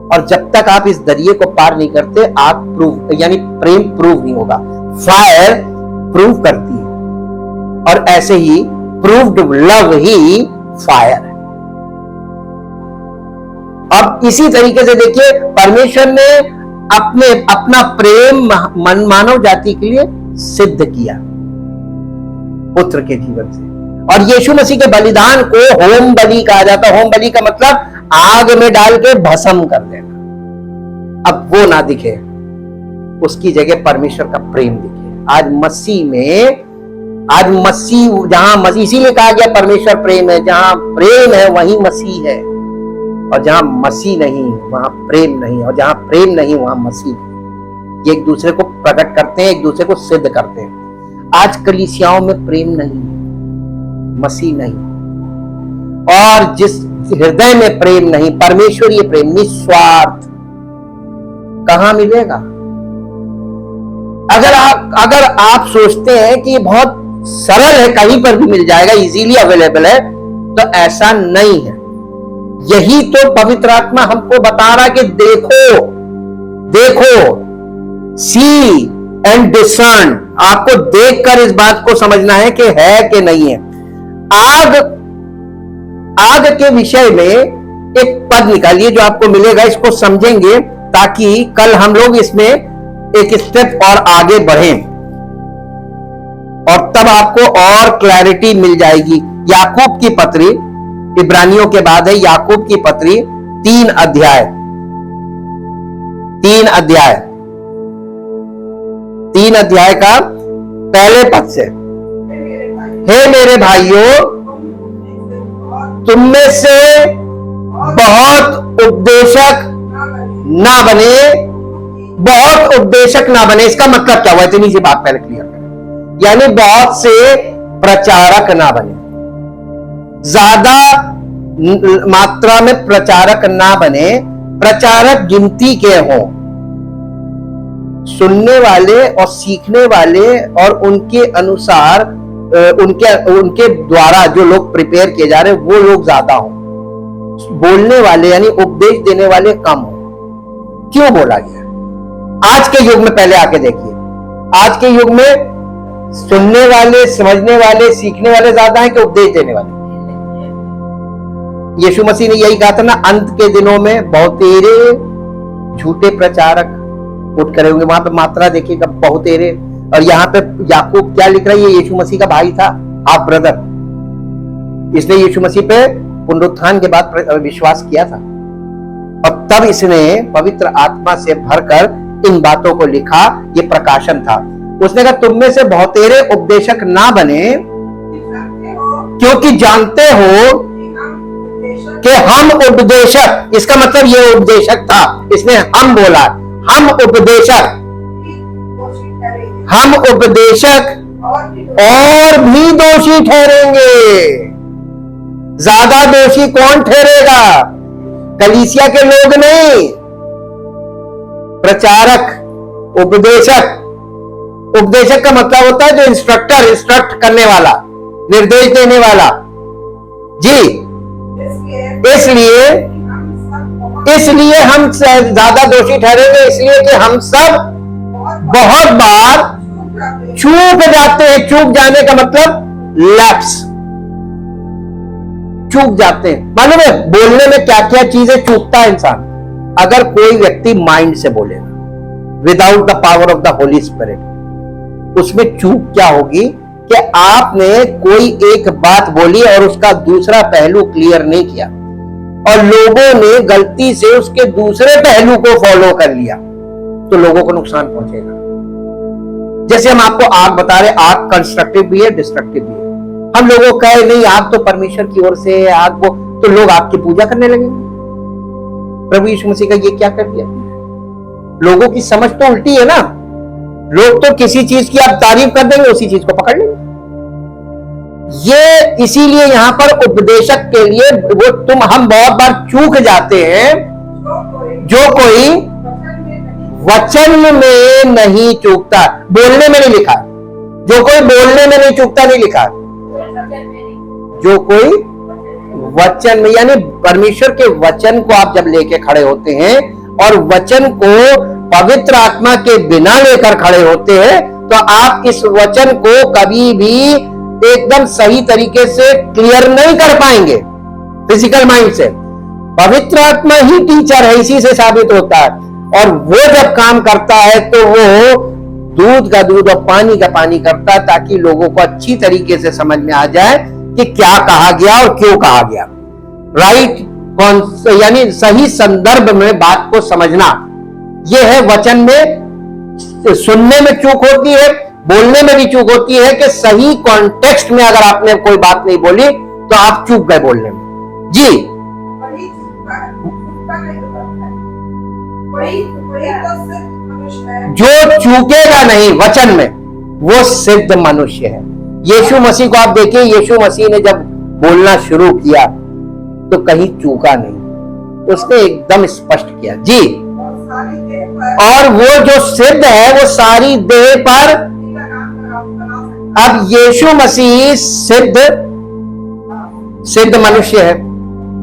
और जब तक आप इस दरिये को पार नहीं करते, आग प्रूव यानी प्रेम प्रूव नहीं होगा। फायर प्रूव करती है, और ऐसे he proved love he fire है। अब इसी तरीके से देखिए, परमेश्वर ने अपना प्रेम मानव जाति के लिए सिद्ध किया पुत्र के जीवन से, और यीशु मसीह के बलिदान को होम बलि कहा जाता है। होम बलि का मतलब आग में डाल के भस्म कर देना। अब वो ना दिखे, उसकी जगह परमेश्वर का प्रेम दिखे। आज मसीह जहां मसीह, इसीलिए कहा गया परमेश्वर प्रेम है, जहां प्रेम है वहीं मसीह है, और जहां मसीह नहीं वहां प्रेम नहीं, और जहां प्रेम नहीं वहां मसीह नहीं। ये एक दूसरे को प्रकट करते हैं, एक दूसरे को सिद्ध करते हैं। आज कलीसियाओं में प्रेम नहीं, मसीह नहीं, और जिस हृदय में प्रेम नहीं, परमेश्वरीय प्रेम, निस्वार्थ, कहां मिलेगा? अगर आप सोचते हैं कि बहुत सरल है, कहीं पर भी मिल जाएगा, इजीली अवेलेबल है, तो ऐसा नहीं है। यही तो पवित्र आत्मा हमको बता रहा कि देखो, सी एंड डिसर्न। आपको देखकर इस बात को समझना है कि है कि नहीं है। आग के विषय में एक पद निकालिए जो आपको मिलेगा, इसको समझेंगे ताकि कल हम लोग इसमें एक स्टेप और आगे बढ़ें, और तब आपको और क्लैरिटी मिल जाएगी। याकूब की पत्री, इब्रानियों के बाद है याकूब की पत्री, 3 अध्याय 3 अध्याय का पहले पद से। हे मेरे भाइयों, तुम में से बहुत उपदेशक ना बने। इसका मतलब क्या हुआ? इतनी सी बात पहले क्लियर करें। यानी बहुत से प्रचारक ना बने, ज्यादा मात्रा में प्रचारक ना बने, प्रचारक गिनती के हों। सुनने वाले और सीखने वाले और उनके अनुसार उनके द्वारा जो लोग प्रिपेयर किए जा रहे हैं वो लोग ज्यादा हों, बोलने वाले यानी उपदेश देने वाले कम हो। क्यों बोला गया? आज के युग में पहले आके देखिए, आज के युग में सुनने वाले, समझने वाले, सीखने वाले ज्यादा हैं कि उपदेश देने वाले? यीशु मसीह ने यही कहा था ना, अंत के दिनों में बहुतेरे झूठे प्रचारक उठ करे होंगे। वहां पे मात्रा देखिएगा, बहुतेरे। और यहाँ पे याकूब क्या लिख रहा है? ये यीशु मसीह का भाई था, हाफ ब्रदर। इसने यीशु मसीह पे पुनरुत्थान के बाद विश्वास किया था और तब इसने पवित्र आत्मा से भरकर इन बातों को लिखा। ये प्रकाशन था। उसने कहा तुम में से बहुतेरे उपदेशक ना बने, क्योंकि जानते हो कि हम उपदेशक, इसका मतलब ये उपदेशक था, इसने हम बोला, हम उपदेशक और भी दोषी ठहरेंगे। ज्यादा दोषी कौन ठहरेगा? कलीसिया के लोग नहीं, प्रचारक, उपदेशक। उपदेशक का मतलब होता है जो इंस्ट्रक्ट करने वाला, निर्देश देने वाला। जी, इसलिए हम ज्यादा दोषी ठहरेंगे, इसलिए कि हम सब बहुत बार चूक जाते हैं। चूक जाने का मतलब लैप्स, चूक जाते हैं। मालूम है बोलने में क्या क्या चीजें चूकता है इंसान? अगर कोई व्यक्ति माइंड से बोलेगा without the power of the Holi spirit, उसमें चूक क्या होगी कि आपने कोई एक बात बोली और उसका दूसरा पहलू क्लियर नहीं किया और लोगों ने गलती से उसके दूसरे पहलू को फॉलो कर लिया, तो लोगों को नुकसान पहुंचेगा। जैसे हम आपको आग बता रहे, आग कंस्ट्रक्टिव भी है, डिस्ट्रक्टिव भी है। हम लोगों को कहे नहीं आग तो परमेश्वर की ओर से है, आग वो, तो लोग आग की पूजा करने लगे। प्रभु यीशु मसीह का ये क्या कर दिया? लोगों की समझ तो उल्टी है ना। लोग तो किसी चीज की आप तारीफ कर देंगे, उसी चीज को पकड़ लेंगे। ये इसीलिए यहां पर उपदेशक के लिए वो हम बहुत बार चूक जाते हैं। जो कोई वचन में नहीं चूकता, बोलने में नहीं लिखा, जो कोई बोलने में नहीं चूकता नहीं लिखा, जो कोई वचन में, यानी परमेश्वर के वचन को आप जब लेके खड़े होते हैं और वचन को पवित्र आत्मा के बिना लेकर खड़े होते हैं, तो आप इस वचन को कभी भी एकदम सही तरीके से क्लियर नहीं कर पाएंगे फिजिकल माइंड से। पवित्र आत्मा ही टीचर है, इसी से साबित होता है। और वो जब काम करता है तो वो दूध का दूध और पानी का पानी करता है, ताकि लोगों को अच्छी तरीके से समझ में आ जाए कि क्या कहा गया और क्यों कहा गया। राइट, यानी सही संदर्भ में बात को समझना। यह है वचन में सुनने में चूक होती है, बोलने में भी चूक होती है कि सही कॉन्टेक्स्ट में अगर आपने कोई बात नहीं बोली तो आप चूक गए बोलने में। जी, जो चूकेगा नहीं वचन में वो सिद्ध मनुष्य है। यीशु मसीह को आप देखिए, यीशु मसीह ने जब बोलना शुरू किया तो कहीं चूका नहीं, उसने एकदम स्पष्ट किया। जी, और वो जो सिद्ध है वो सारी देह पर। अब यीशु मसीह सिद्ध मनुष्य है,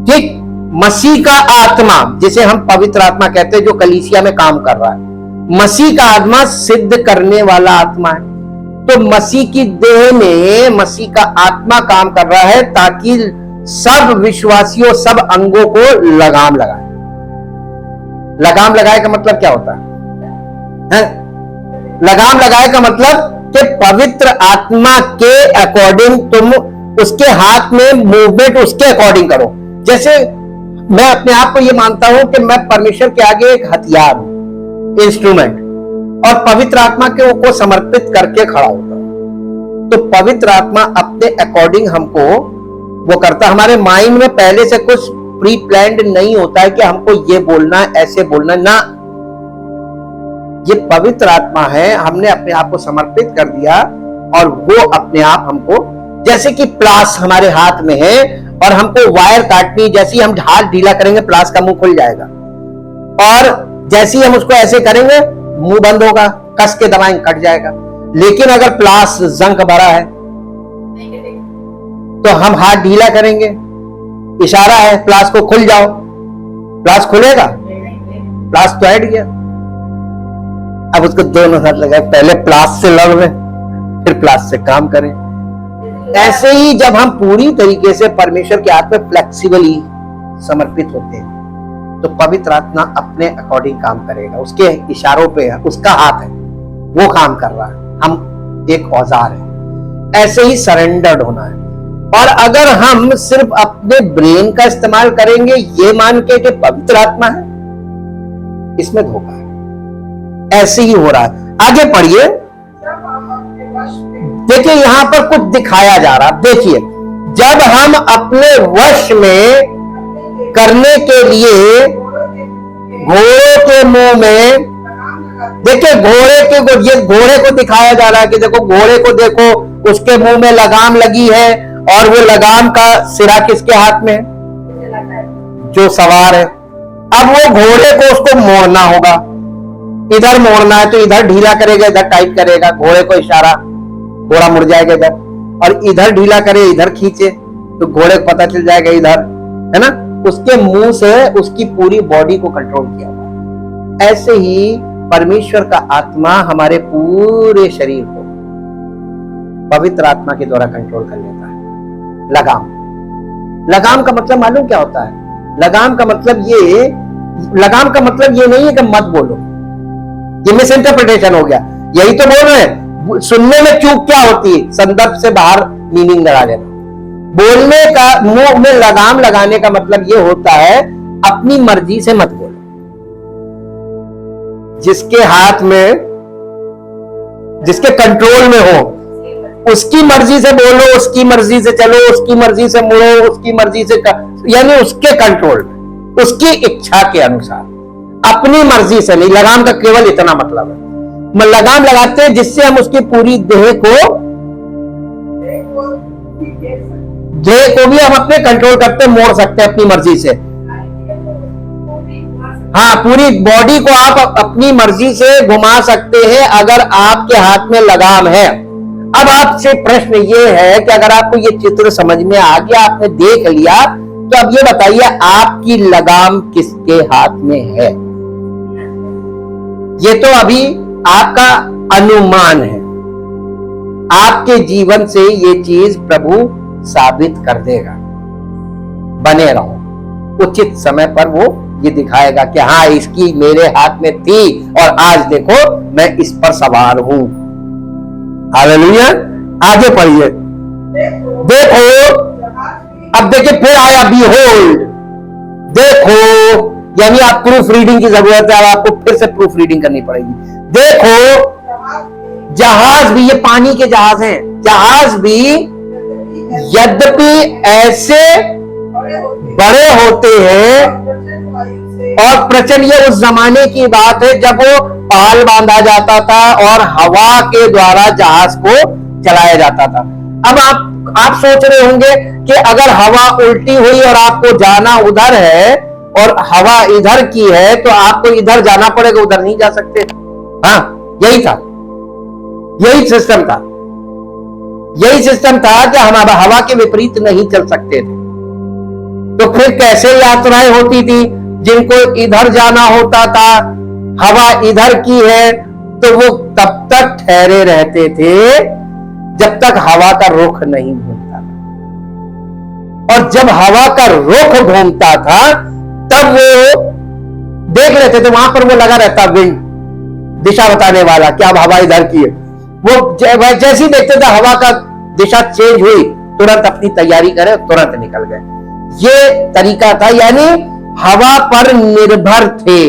ठीक। मसीह का आत्मा, जिसे हम पवित्र आत्मा कहते हैं, जो कलीसिया में काम कर रहा है, मसीह का आत्मा सिद्ध करने वाला आत्मा है। तो मसीह की देह में मसीह का आत्मा काम कर रहा है ताकि सब विश्वासियों, सब अंगों को लगाम लगाए। लगाम लगाए का मतलब क्या होता है? लगाम लगाए का मतलब कि पवित्र आत्मा के अकॉर्डिंग तुम उसके हाथ में मूवमेंट उसके अकॉर्डिंग करो। जैसे मैं अपने आप को यह मानता हूं कि मैं परमेश्वर के आगे एक हथियार हूं, इंस्ट्रूमेंट, और पवित्र आत्मा को समर्पित करके खड़ा होता हूं। तो पवित्र आत्मा अपने अकॉर्डिंग हमको वो करता। हमारे माइंड में पहले से कुछ प्री प्लान्ड नहीं होता है कि हमको ये बोलना, ऐसे बोलना ना। ये पवित्र आत्मा है, हमने अपने आप को समर्पित कर दिया और वो अपने आप हमको, जैसे कि प्लास हमारे हाथ में है और हमको वायर काटनी, जैसे ही हम हाथ ढीला करेंगे प्लास का मुंह खुल जाएगा, और जैसे ही हम उसको ऐसे करेंगे मुंह बंद होगा, कस के दबाएंगे कट जाएगा। लेकिन अगर प्लास जंग भरा है तो हम हाथ ढीला करेंगे, इशारा है प्लास को खुल जाओ, प्लास खुलेगा? प्लास तो हट गया। अब उसको दोनों हाथ लगाए, पहले प्लास से लड़ रहे फिर प्लास से काम करें। ऐसे ही जब हम पूरी तरीके से परमेश्वर के हाथ में फ्लेक्सिबली समर्पित होते हैं तो पवित्र आत्मा अपने अकॉर्डिंग काम करेगा, उसके इशारों पे है, उसका हाथ है, वो काम कर रहा है, हम एक औजार है। ऐसे ही सरेंडर्ड होना है। और अगर हम सिर्फ अपने ब्रेन का इस्तेमाल करेंगे ये मान के कि पवित्र आत्मा है, इसमें धोखा है। ऐसे ही हो रहा है। आगे पढ़िए, देखिए यहां पर कुछ दिखाया जा रहा। देखिए, जब हम अपने वश में करने के लिए घोड़े के मुंह में, देखिए घोड़े को दिखाया जा रहा है कि देखो घोड़े को देखो, उसके मुंह में लगाम लगी है और वो लगाम का सिरा किसके हाथ में है? जो सवार है। अब वो घोड़े को उसको मोड़ना होगा, इधर मोड़ना है तो इधर ढीला करेगा, इधर टाइट करेगा, घोड़े को इशारा, घोड़ा मुड़ जाएगा इधर, और इधर ढीला करे इधर खींचे तो घोड़े को पता चल जाएगा इधर, है ना। उसके मुंह से उसकी पूरी बॉडी को कंट्रोल किया हुआ। ऐसे ही परमेश्वर का आत्मा हमारे पूरे शरीर को पवित्र आत्मा के द्वारा कंट्रोल कर लेता है। लगाम का मतलब मालूम क्या होता है? लगाम का मतलब ये नहीं है कि मत बोलो, ये मिस इंटरप्रिटेशन हो गया। यही तो बोल रहे हैं, सुनने में चूक क्या होती है? संदर्भ से बाहर मीनिंग लगा लेना। बोलने का, मुंह में लगाम लगाने का मतलब ये होता है अपनी मर्जी से मत बोलो। जिसके हाथ में, जिसके कंट्रोल में हो उसकी मर्जी से बोलो, उसकी मर्जी से चलो, उसकी मर्जी से मुड़ो, उसकी मर्जी से यानी उसके कंट्रोल में, उसकी इच्छा के अनुसार, अपनी मर्जी से नहीं। लगाम का केवल इतना मतलब है, लगाम लगाते हैं जिससे हम उसकी पूरी देह को भी हम अपने कंट्रोल करते, मोड़ सकते हैं अपनी मर्जी से। हाँ, पूरी बॉडी को आप अपनी मर्जी से घुमा सकते हैं अगर आपके हाथ में लगाम है। अब आपसे प्रश्न ये है कि अगर आपको ये चित्र समझ में आ गया, आपने देख लिया, तो अब ये बताइए आपकी लगाम किसके हाथ में है? ये तो अभी आपका अनुमान है, आपके जीवन से ये चीज प्रभु साबित कर देगा। बने रहो, उचित समय पर वो ये दिखाएगा कि हाँ इसकी मेरे हाथ में थी और आज देखो मैं इस पर सवार हूं। हालेलुया। आगे पढ़िए, देखो, अब देखिए फिर आया बीहोल्ड, देखो, यानी आप प्रूफ रीडिंग की जरूरत है, आपको फिर से प्रूफ रीडिंग करनी पड़ेगी। देखो जहाज भी, ये पानी के जहाज हैं, जहाज भी यद्यपि ऐसे बड़े होते हैं, और प्रचंड, ये उस जमाने की बात है जब वो पाल बांधा जाता था और हवा के द्वारा जहाज को चलाया जाता था। अब आप सोच रहे होंगे कि अगर हवा उल्टी हुई और आपको जाना उधर है और हवा इधर की है तो आपको इधर जाना पड़ेगा, उधर नहीं जा सकते। हाँ, यही था, यही सिस्टम था कि हम अब हवा के विपरीत नहीं चल सकते थे। तो फिर कैसे यात्राएं होती थी? जिनको इधर जाना होता था, हवा इधर की है, तो वो तब तक ठहरे रहते थे जब तक हवा का रुख नहीं घूमता था। और जब हवा का रुख घूमता था तब वो देख लेते थे, वहां पर वो लगा रहता विंड, दिशा बताने वाला कि अब हवा इधर की है। वो जैसे ही देखते थे हवा का दिशा चेंज हुई, तुरंत अपनी तैयारी करे, तुरंत निकल गए। ये तरीका था, यानी हवा पर निर्भर थे,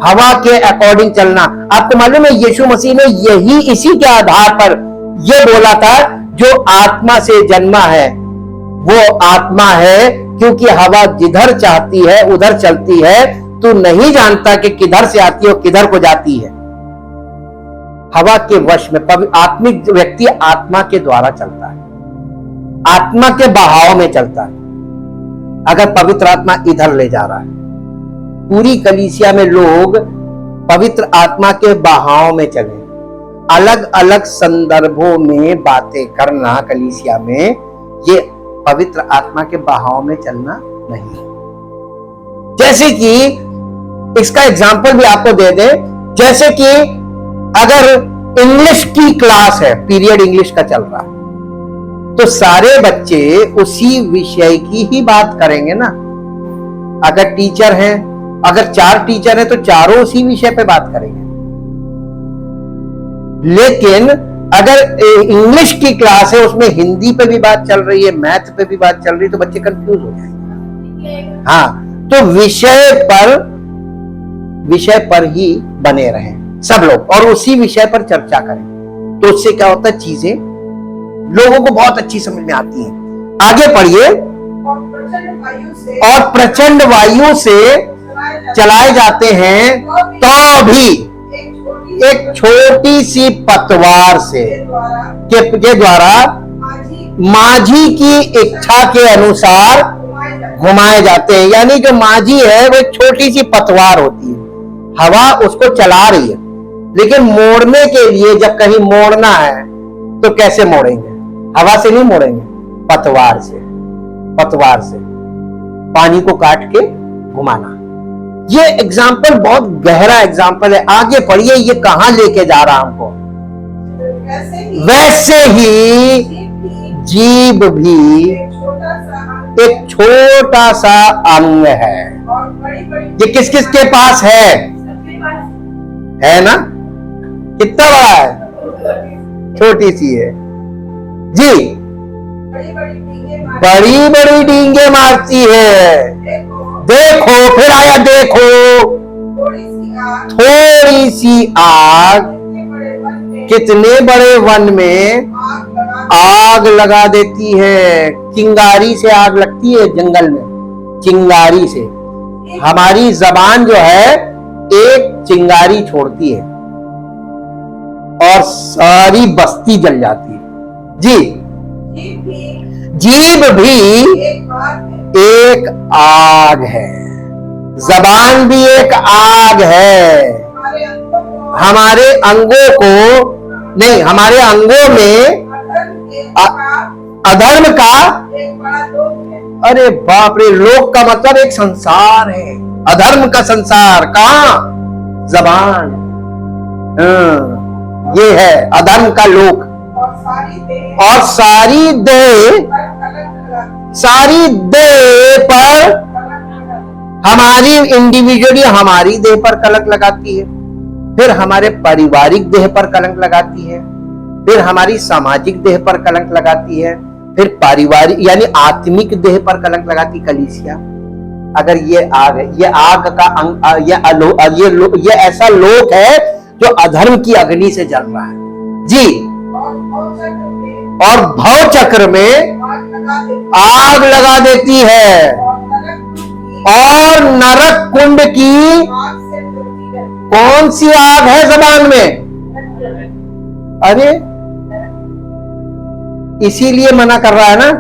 हवा के अकॉर्डिंग चलना। आपको मालूम है यीशु मसीह ने यही, इसी के आधार पर यह बोला था, जो आत्मा से जन्मा है वो आत्मा है, क्योंकि हवा जिधर चाहती है उधर चलती है, तू नहीं जानता कि किधर से आती है और किधर को जाती है। हवा के वश में आत्मिक व्यक्ति आत्मा के द्वारा चलता है, आत्मा के बहाव में चलता है। अगर पवित्र आत्मा इधर ले जा रहा है, पूरी कलीसिया में लोग पवित्र आत्मा के बहाव में चले। अलग अलग संदर्भों में बातें करना कलीसिया में, ये पवित्र आत्मा के बहाव में चलना नहीं। जैसे कि इसका एग्जाम्पल भी आपको दे दे, जैसे कि अगर इंग्लिश की क्लास है, पीरियड इंग्लिश का चल रहा है, तो सारे बच्चे उसी विषय की ही बात करेंगे ना। अगर टीचर हैं, अगर 4 टीचर हैं तो चारों उसी विषय पे बात करेंगे। लेकिन अगर इंग्लिश की क्लास है, उसमें हिंदी पे भी बात चल रही है, मैथ पे भी बात चल रही है, तो बच्चे कंफ्यूज हो जाएंगे। हाँ, तो विषय पर ही बने रहें सब लोग और उसी विषय पर चर्चा करें, तो उससे क्या होता है, चीजें लोगों को बहुत अच्छी समझ में आती हैं। आगे पढ़िए। और प्रचंड वायु से चलाए जाते हैं तो भी एक छोटी सी पतवार से के द्वारा माझी की इच्छा के अनुसार घुमाए जाते हैं। यानी जो माझी है वो एक छोटी सी पतवार होती है, हवा उसको चला रही है, लेकिन मोड़ने के लिए जब कहीं मोड़ना है तो कैसे मोड़ेंगे? हवा से नहीं मोड़ेंगे, पतवार से पानी को काट के घुमाना। ये एग्जाम्पल बहुत गहरा एग्जाम्पल है। आगे पढ़िए, ये कहां लेके जा रहा हमको। वैसे ही जीभ भी एक छोटा सा अंग है। ये किस किस के पास है ना? कितना बड़ा है? छोटी सी है जी, बड़ी बड़ी डींगे मारती है। देखो, फिर आया देखो, थोड़ी सी आग कितने बड़े वन में आग लगा देती है। चिंगारी से आग लगती है जंगल में, चिंगारी से। हमारी जबान जो है एक चिंगारी छोड़ती है और सारी बस्ती जल जाती है जी। जीभ भी एक आग है, जबान भी एक आग है। हमारे अंगों को नहीं, हमारे अंगों में अधर्म का, अरे बाप रे, लोक का मतलब एक संसार है, अधर्म का संसार। कहां? जबान। ये है अधर्म का लोक। और सारी देह पर हमारी इंडिविजुअली हमारी देह पर कलंक लगाती है, फिर हमारे पारिवारिक देह पर कलंक लगाती है, फिर हमारी सामाजिक देह पर कलंक लगाती है, फिर पारिवारिक यानी आत्मिक देह पर कलंक लगाती कलीसिया। अगर ये आग है, ये आग का ये ऐसा लोक है जो अधर्म की अग्नि से जल रहा है जी। और भव चक्र में आग लगा देती है और नरक कुंड की कौन सी आग है जबान में? अरे इसीलिए मना कर रहा है ना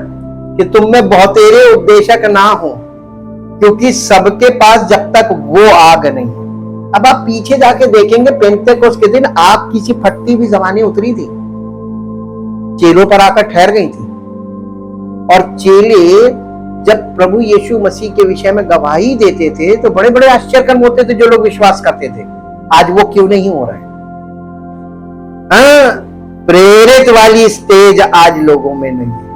कि तुम में बहुतेरे उपदेशक ना हो, क्योंकि सबके पास जब तक वो आग नहीं है। अब आप पीछे जाके देखेंगे, पेंतेकोस्त के दिन आग किसी फटती भी जबानें उतरी थी, चेलों पर आकर ठहर गई थी। और चेले जब प्रभु यीशु मसीह के विषय में गवाही देते थे तो बड़े बड़े आश्चर्यकर्म होते थे, जो लोग विश्वास करते थे। आज वो क्यों नहीं हो रहा है? प्रेरित वाली स्टेज आज लोगों में नहीं है।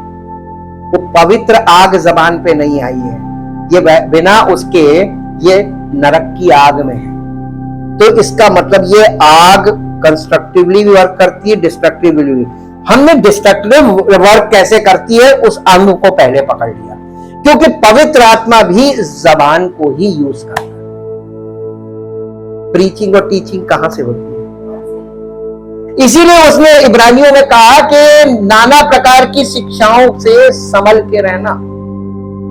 वो पवित्र आग जबान पे नहीं आई है, ये बिना उसके ये नरक की आग में है। तो इसका मतलब ये आग कंस्ट्रक्टिवली भी वर्क करती है, डिस्ट्रक्टिवली भी। हमने डिस्ट्रक्टिव वर्क कैसे करती है उस अंग को पहले पकड़ लिया, क्योंकि पवित्र आत्मा भी जबान को ही यूज करता है। प्रीचिंग और टीचिंग कहां से होती है? इसीलिए उसने इब्रानियों में कहा कि नाना प्रकार की शिक्षाओं से संभल के रहना।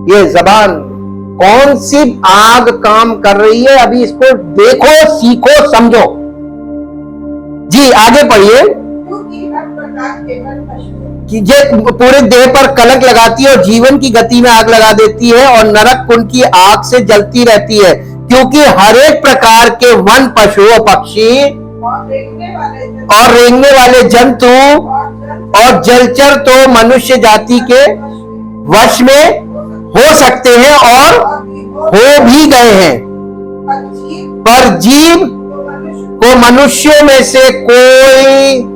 ये जबान कौन सी आग काम कर रही है, अभी इसको देखो, सीखो, समझो जी। आगे पढ़िए। ये पूरे देह पर कलंक लगाती है और जीवन की गति में आग लगा देती है और नरक कुंड की आग से जलती रहती है, क्योंकि हर एक प्रकार के वन, पशु, पक्षी और रेंगने वाले जंतु और जलचर तो मनुष्य जाति के वश में हो सकते हैं और हो भी गए हैं, पर जीव को मनुष्यों में से कोई,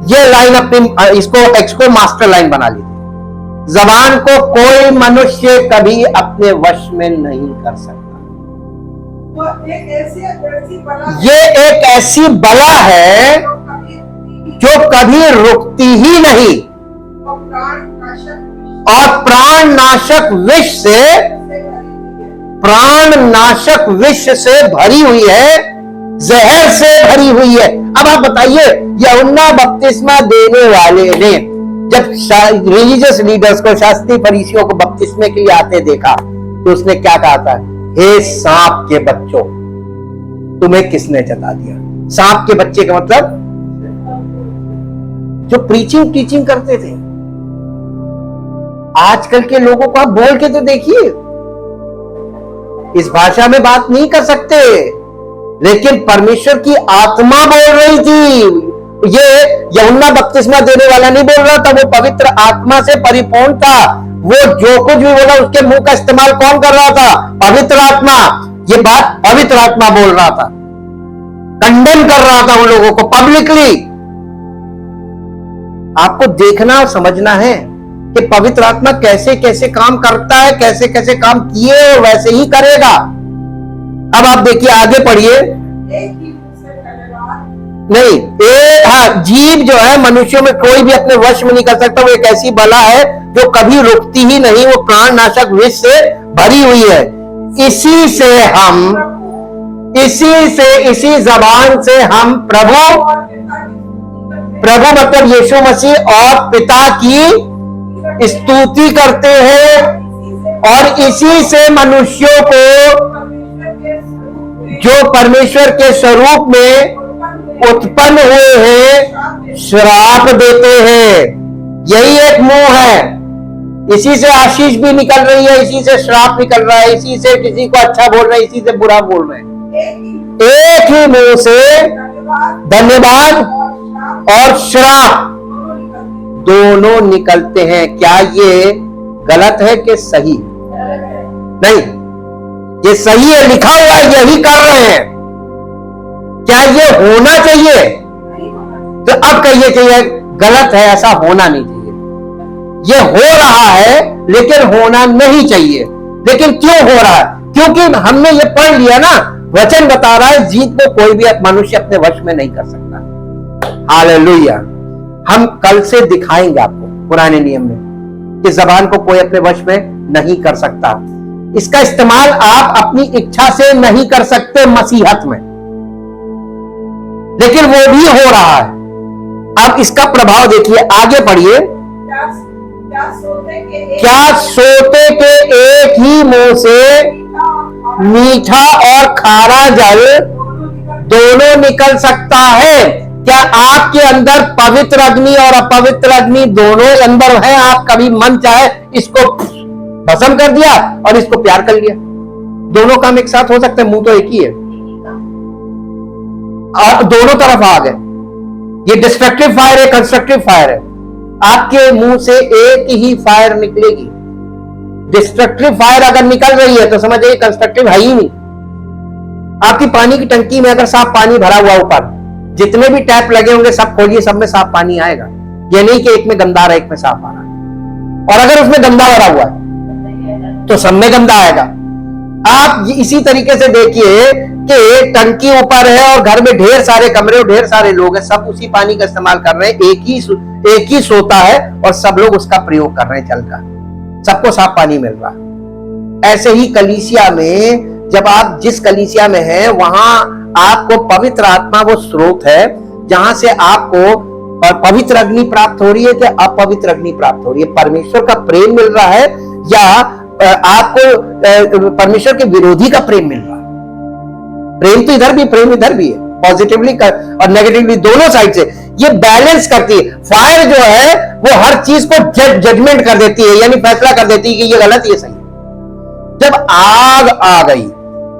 ये लाइन अपनी इसको मास्टर लाइन बना लीजिए, जबान को कोई मनुष्य कभी अपने वश में नहीं कर सकता। ये एक ऐसी बला है जो कभी रुकती ही नहीं और प्राण नाशक विष से भरी हुई है, जहर से भरी हुई है। अब आप बताइए, यूहन्ना बपतिस्मा देने वाले ने जब रिलीजियस लीडर्स को, शास्त्रीय फरीसियों को बपतिस्मे के लिए आते देखा तो उसने क्या कहा था? हे सांप के बच्चों, तुम्हें किसने जता दिया? सांप के बच्चे का मतलब जो टीचिंग करते थे। आजकल के लोगों को आप बोल के तो देखिए, इस भाषा में बात नहीं कर सकते, लेकिन परमेश्वर की आत्मा बोल रही थी। ये यूहन्ना बपतिस्मा देने वाला नहीं बोल रहा था, वो पवित्र आत्मा से परिपूर्ण था। वो जो कुछ भी बोला उसके मुंह का इस्तेमाल कौन कर रहा था? पवित्र आत्मा। ये बात पवित्र आत्मा बोल रहा था, कंडेम कर रहा था उन लोगों को पब्लिकली। आपको देखना और समझना है कि पवित्र आत्मा कैसे कैसे काम करता है, कैसे कैसे काम किए और वैसे ही करेगा। अब आप देखिए, आगे पढ़िए। नहीं, जीव जो है मनुष्यों में कोई भी अपने वश में नहीं कर सकता। वो एक ऐसी बला है जो कभी रुकती ही नहीं, वो प्राण नाशक विष से भरी हुई है। इसी जबान से हम प्रभु मतलब यीशु मसीह और पिता की स्तुति करते हैं, और इसी से मनुष्यों को जो परमेश्वर के स्वरूप में उत्पन्न हुए हैं श्राप देते हैं। यही एक मुंह है, इसी से आशीष भी निकल रही है, इसी से श्राप निकल रहा है, इसी से किसी को अच्छा बोल रहे हैं, इसी से बुरा बोल रहे हैं। एक ही मुंह से धन्यवाद और श्राप दोनों निकलते हैं। क्या ये गलत है कि सही? नहीं, ये सही है, लिखा हुआ है, यही कर रहे हैं। क्या ये होना चाहिए? तो अब कहिए चाहिए गलत है, ऐसा होना नहीं चाहिए। ये हो रहा है लेकिन होना नहीं चाहिए। लेकिन क्यों हो रहा है? क्योंकि हमने ये पढ़ लिया ना, वचन बता रहा है जीत को कोई भी मनुष्य अपने वश में नहीं कर सकता। हालेलुया। हम कल से दिखाएंगे आपको पुराने नियम में कि जबान को कोई अपने वश में नहीं कर सकता। इसका इस्तेमाल आप अपनी इच्छा से नहीं कर सकते मसीहत में, लेकिन वो भी हो रहा है। अब इसका प्रभाव देखिए, आगे पढ़िए। क्या सोते के एक ही मुंह से मीठा और खारा जल दोनों निकल सकता है? क्या आपके अंदर पवित्र अग्नि और अपवित्र अग्नि दोनों अंदर है? आप कभी मन चाहे इसको भस्म कर दिया और इसको प्यार कर लिया, दोनों काम एक साथ हो सकते हैं। मुंह तो एक ही है और दोनों तरफ आग है। ये डिस्ट्रक्टिव फायर है, कंस्ट्रक्टिव फायर है। आपके मुंह से एक ही फायर निकलेगी। डिस्ट्रक्टिव फायर अगर निकल रही है तो समझिए कंस्ट्रक्टिव है ही नहीं। आपकी पानी की टंकी में अगर साफ पानी भरा हुआ, ऊपर जितने भी टैप लगे होंगे सब खोलिए, सब में साफ पानी आएगा। ये नहीं कि एक में गंदा रहा, एक में साफ आ रहा है। और अगर उसमें गंदा भरा हुआ है तो सब में गंदा आएगा। आप इसी तरीके से देखिए कि टंकी ऊपर है और घर में ढेर सारे कमरे और ढेर सारे लोग हैं, सब उसी पानी का इस्तेमाल कर रहे हैं। एक ही सोता है और सब लोग उसका प्रयोग कर रहे हैं, चलकर सबको साफ पानी मिल रहा है। ऐसे ही कलीसिया में जब आप जिस कलीसिया में हैं वहां आपको पवित्र आत्मा वो स्रोत है जहां से आपको पवित्र अग्नि प्राप्त हो रही है कि अपवित्र अग्नि प्राप्त हो रही है। परमेश्वर का प्रेम मिल रहा है या आपको परमेश्वर के विरोधी का प्रेम मिल रहा है? प्रेम तो इधर भी, प्रेम इधर भी है। पॉजिटिवली और नेगेटिवली, दोनों साइड से ये बैलेंस करती है। फायर जो है वो हर चीज को जजमेंट कर देती है, यानी फैसला कर देती है कि ये गलत ये सही। जब आग आ गई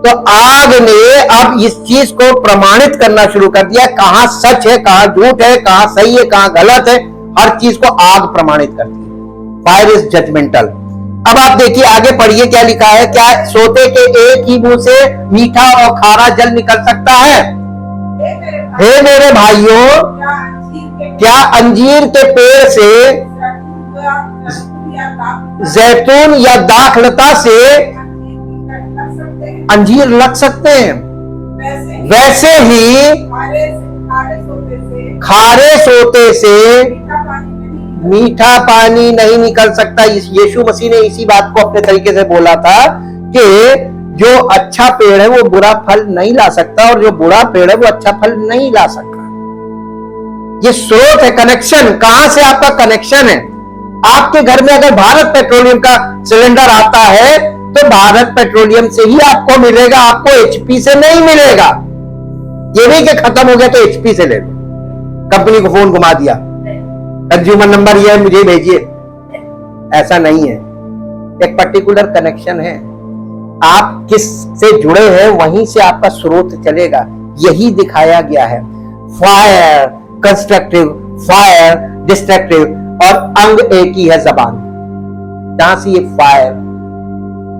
तो आग ने अब इस चीज को प्रमाणित करना शुरू कर दिया, कहां सच है, कहां झूठ है, कहां सही है, कहां गलत है, हर चीज को आग प्रमाणित करती है। Fire is judgemental. अब आप देखिए आगे पढ़िए क्या लिखा है। क्या सोते के एक ही मुंह से मीठा और खारा जल निकल सकता है? हे मेरे भाइयों, क्या अंजीर के पेड़ से, जैतून या दाखलता से अंजीर लग सकते हैं? वैसे ही खारे सोते से मीठा पानी नहीं निकल सकता। यीशु मसीह ने इसी बात को अपने तरीके से बोला था कि जो अच्छा पेड़ है वो बुरा फल नहीं ला सकता, और जो बुरा पेड़ है वो अच्छा फल नहीं ला सकता। ये स्रोत है, कनेक्शन। कहां से आपका कनेक्शन है? आपके घर में अगर भारत पेट्रोलियम का सिलेंडर आता है तो भारत पेट्रोलियम से ही आपको मिलेगा, आपको एचपी से नहीं मिलेगा। ये नहीं कि खत्म हो गया तो एचपी से ले लो, कंपनी को फोन घुमा दिया, कंज्यूमर नंबर ये है मुझे भेजिए। ऐसा नहीं है। एक पर्टिकुलर कनेक्शन है, आप किस से जुड़े हैं वहीं से आपका स्रोत चलेगा। यही दिखाया गया है। फायर कंस्ट्रक्टिव, फायर डिस्ट्रक्टिव, और अंग एक ही है, जबान। जहां से ये फायर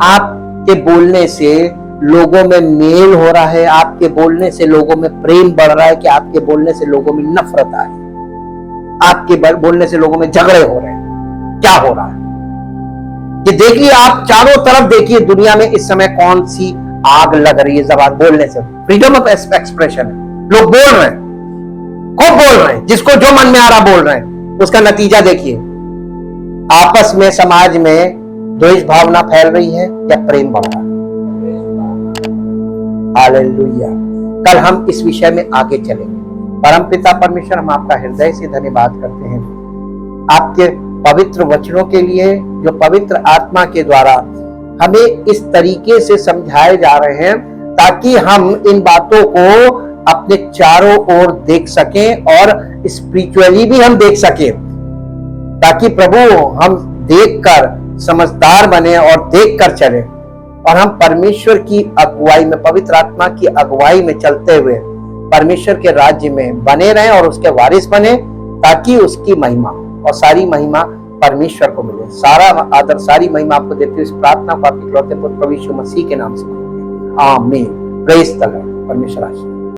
आपके बोलने से लोगों में मेल हो रहा है, आपके बोलने से लोगों में प्रेम बढ़ रहा है, कि आपके बोलने से लोगों में नफरत आ रही है, आपके बोलने से लोगों में झगड़े हो रहे हैं। क्या हो रहा है ये देखिए। आप चारों तरफ देखिए दुनिया में इस समय कौन सी आग लग रही है जबान बोलने से। फ्रीडम ऑफ एक्सप्रेशन है, लोग बोल रहे हैं, खूब बोल रहे हैं, जिसको जो मन में आ रहा बोल रहे हैं। उसका नतीजा देखिए, आपस में समाज में द्वेष भावना फैल रही है या प्रेम बढ़ रहा है। हालेलुया। कल हम इस विषय में आगे चलेंगे। परमपिता परमेश्वर, हम आपका हृदय से धन्यवाद करते हैं आपके पवित्र वचनों के लिए, जो पवित्र आत्मा के द्वारा हमें इस तरीके से समझाए जा रहे हैं ताकि हम इन बातों को अपने चारों ओर देख सकें और स्पिरिचुअली भी हम देख सकें, ताकि प्रभु हम देखकर समझदार बने और देखकर चले, और हम परमेश्वर की अगुवाई में, पवित्र आत्मा की अगुवाई में चलते हुए परमेश्वर के राज्य में बने रहें और उसके वारिस बने, ताकि उसकी महिमा और सारी महिमा परमेश्वर को मिले। सारा आदर, सारी महिमा आपको देते हुए इस प्रार्थना को आपके इकलौते पुत्र प्रभु यीशु मसीह के नाम से। आमीन। Praise the Lord. परमेश्वर आशीष।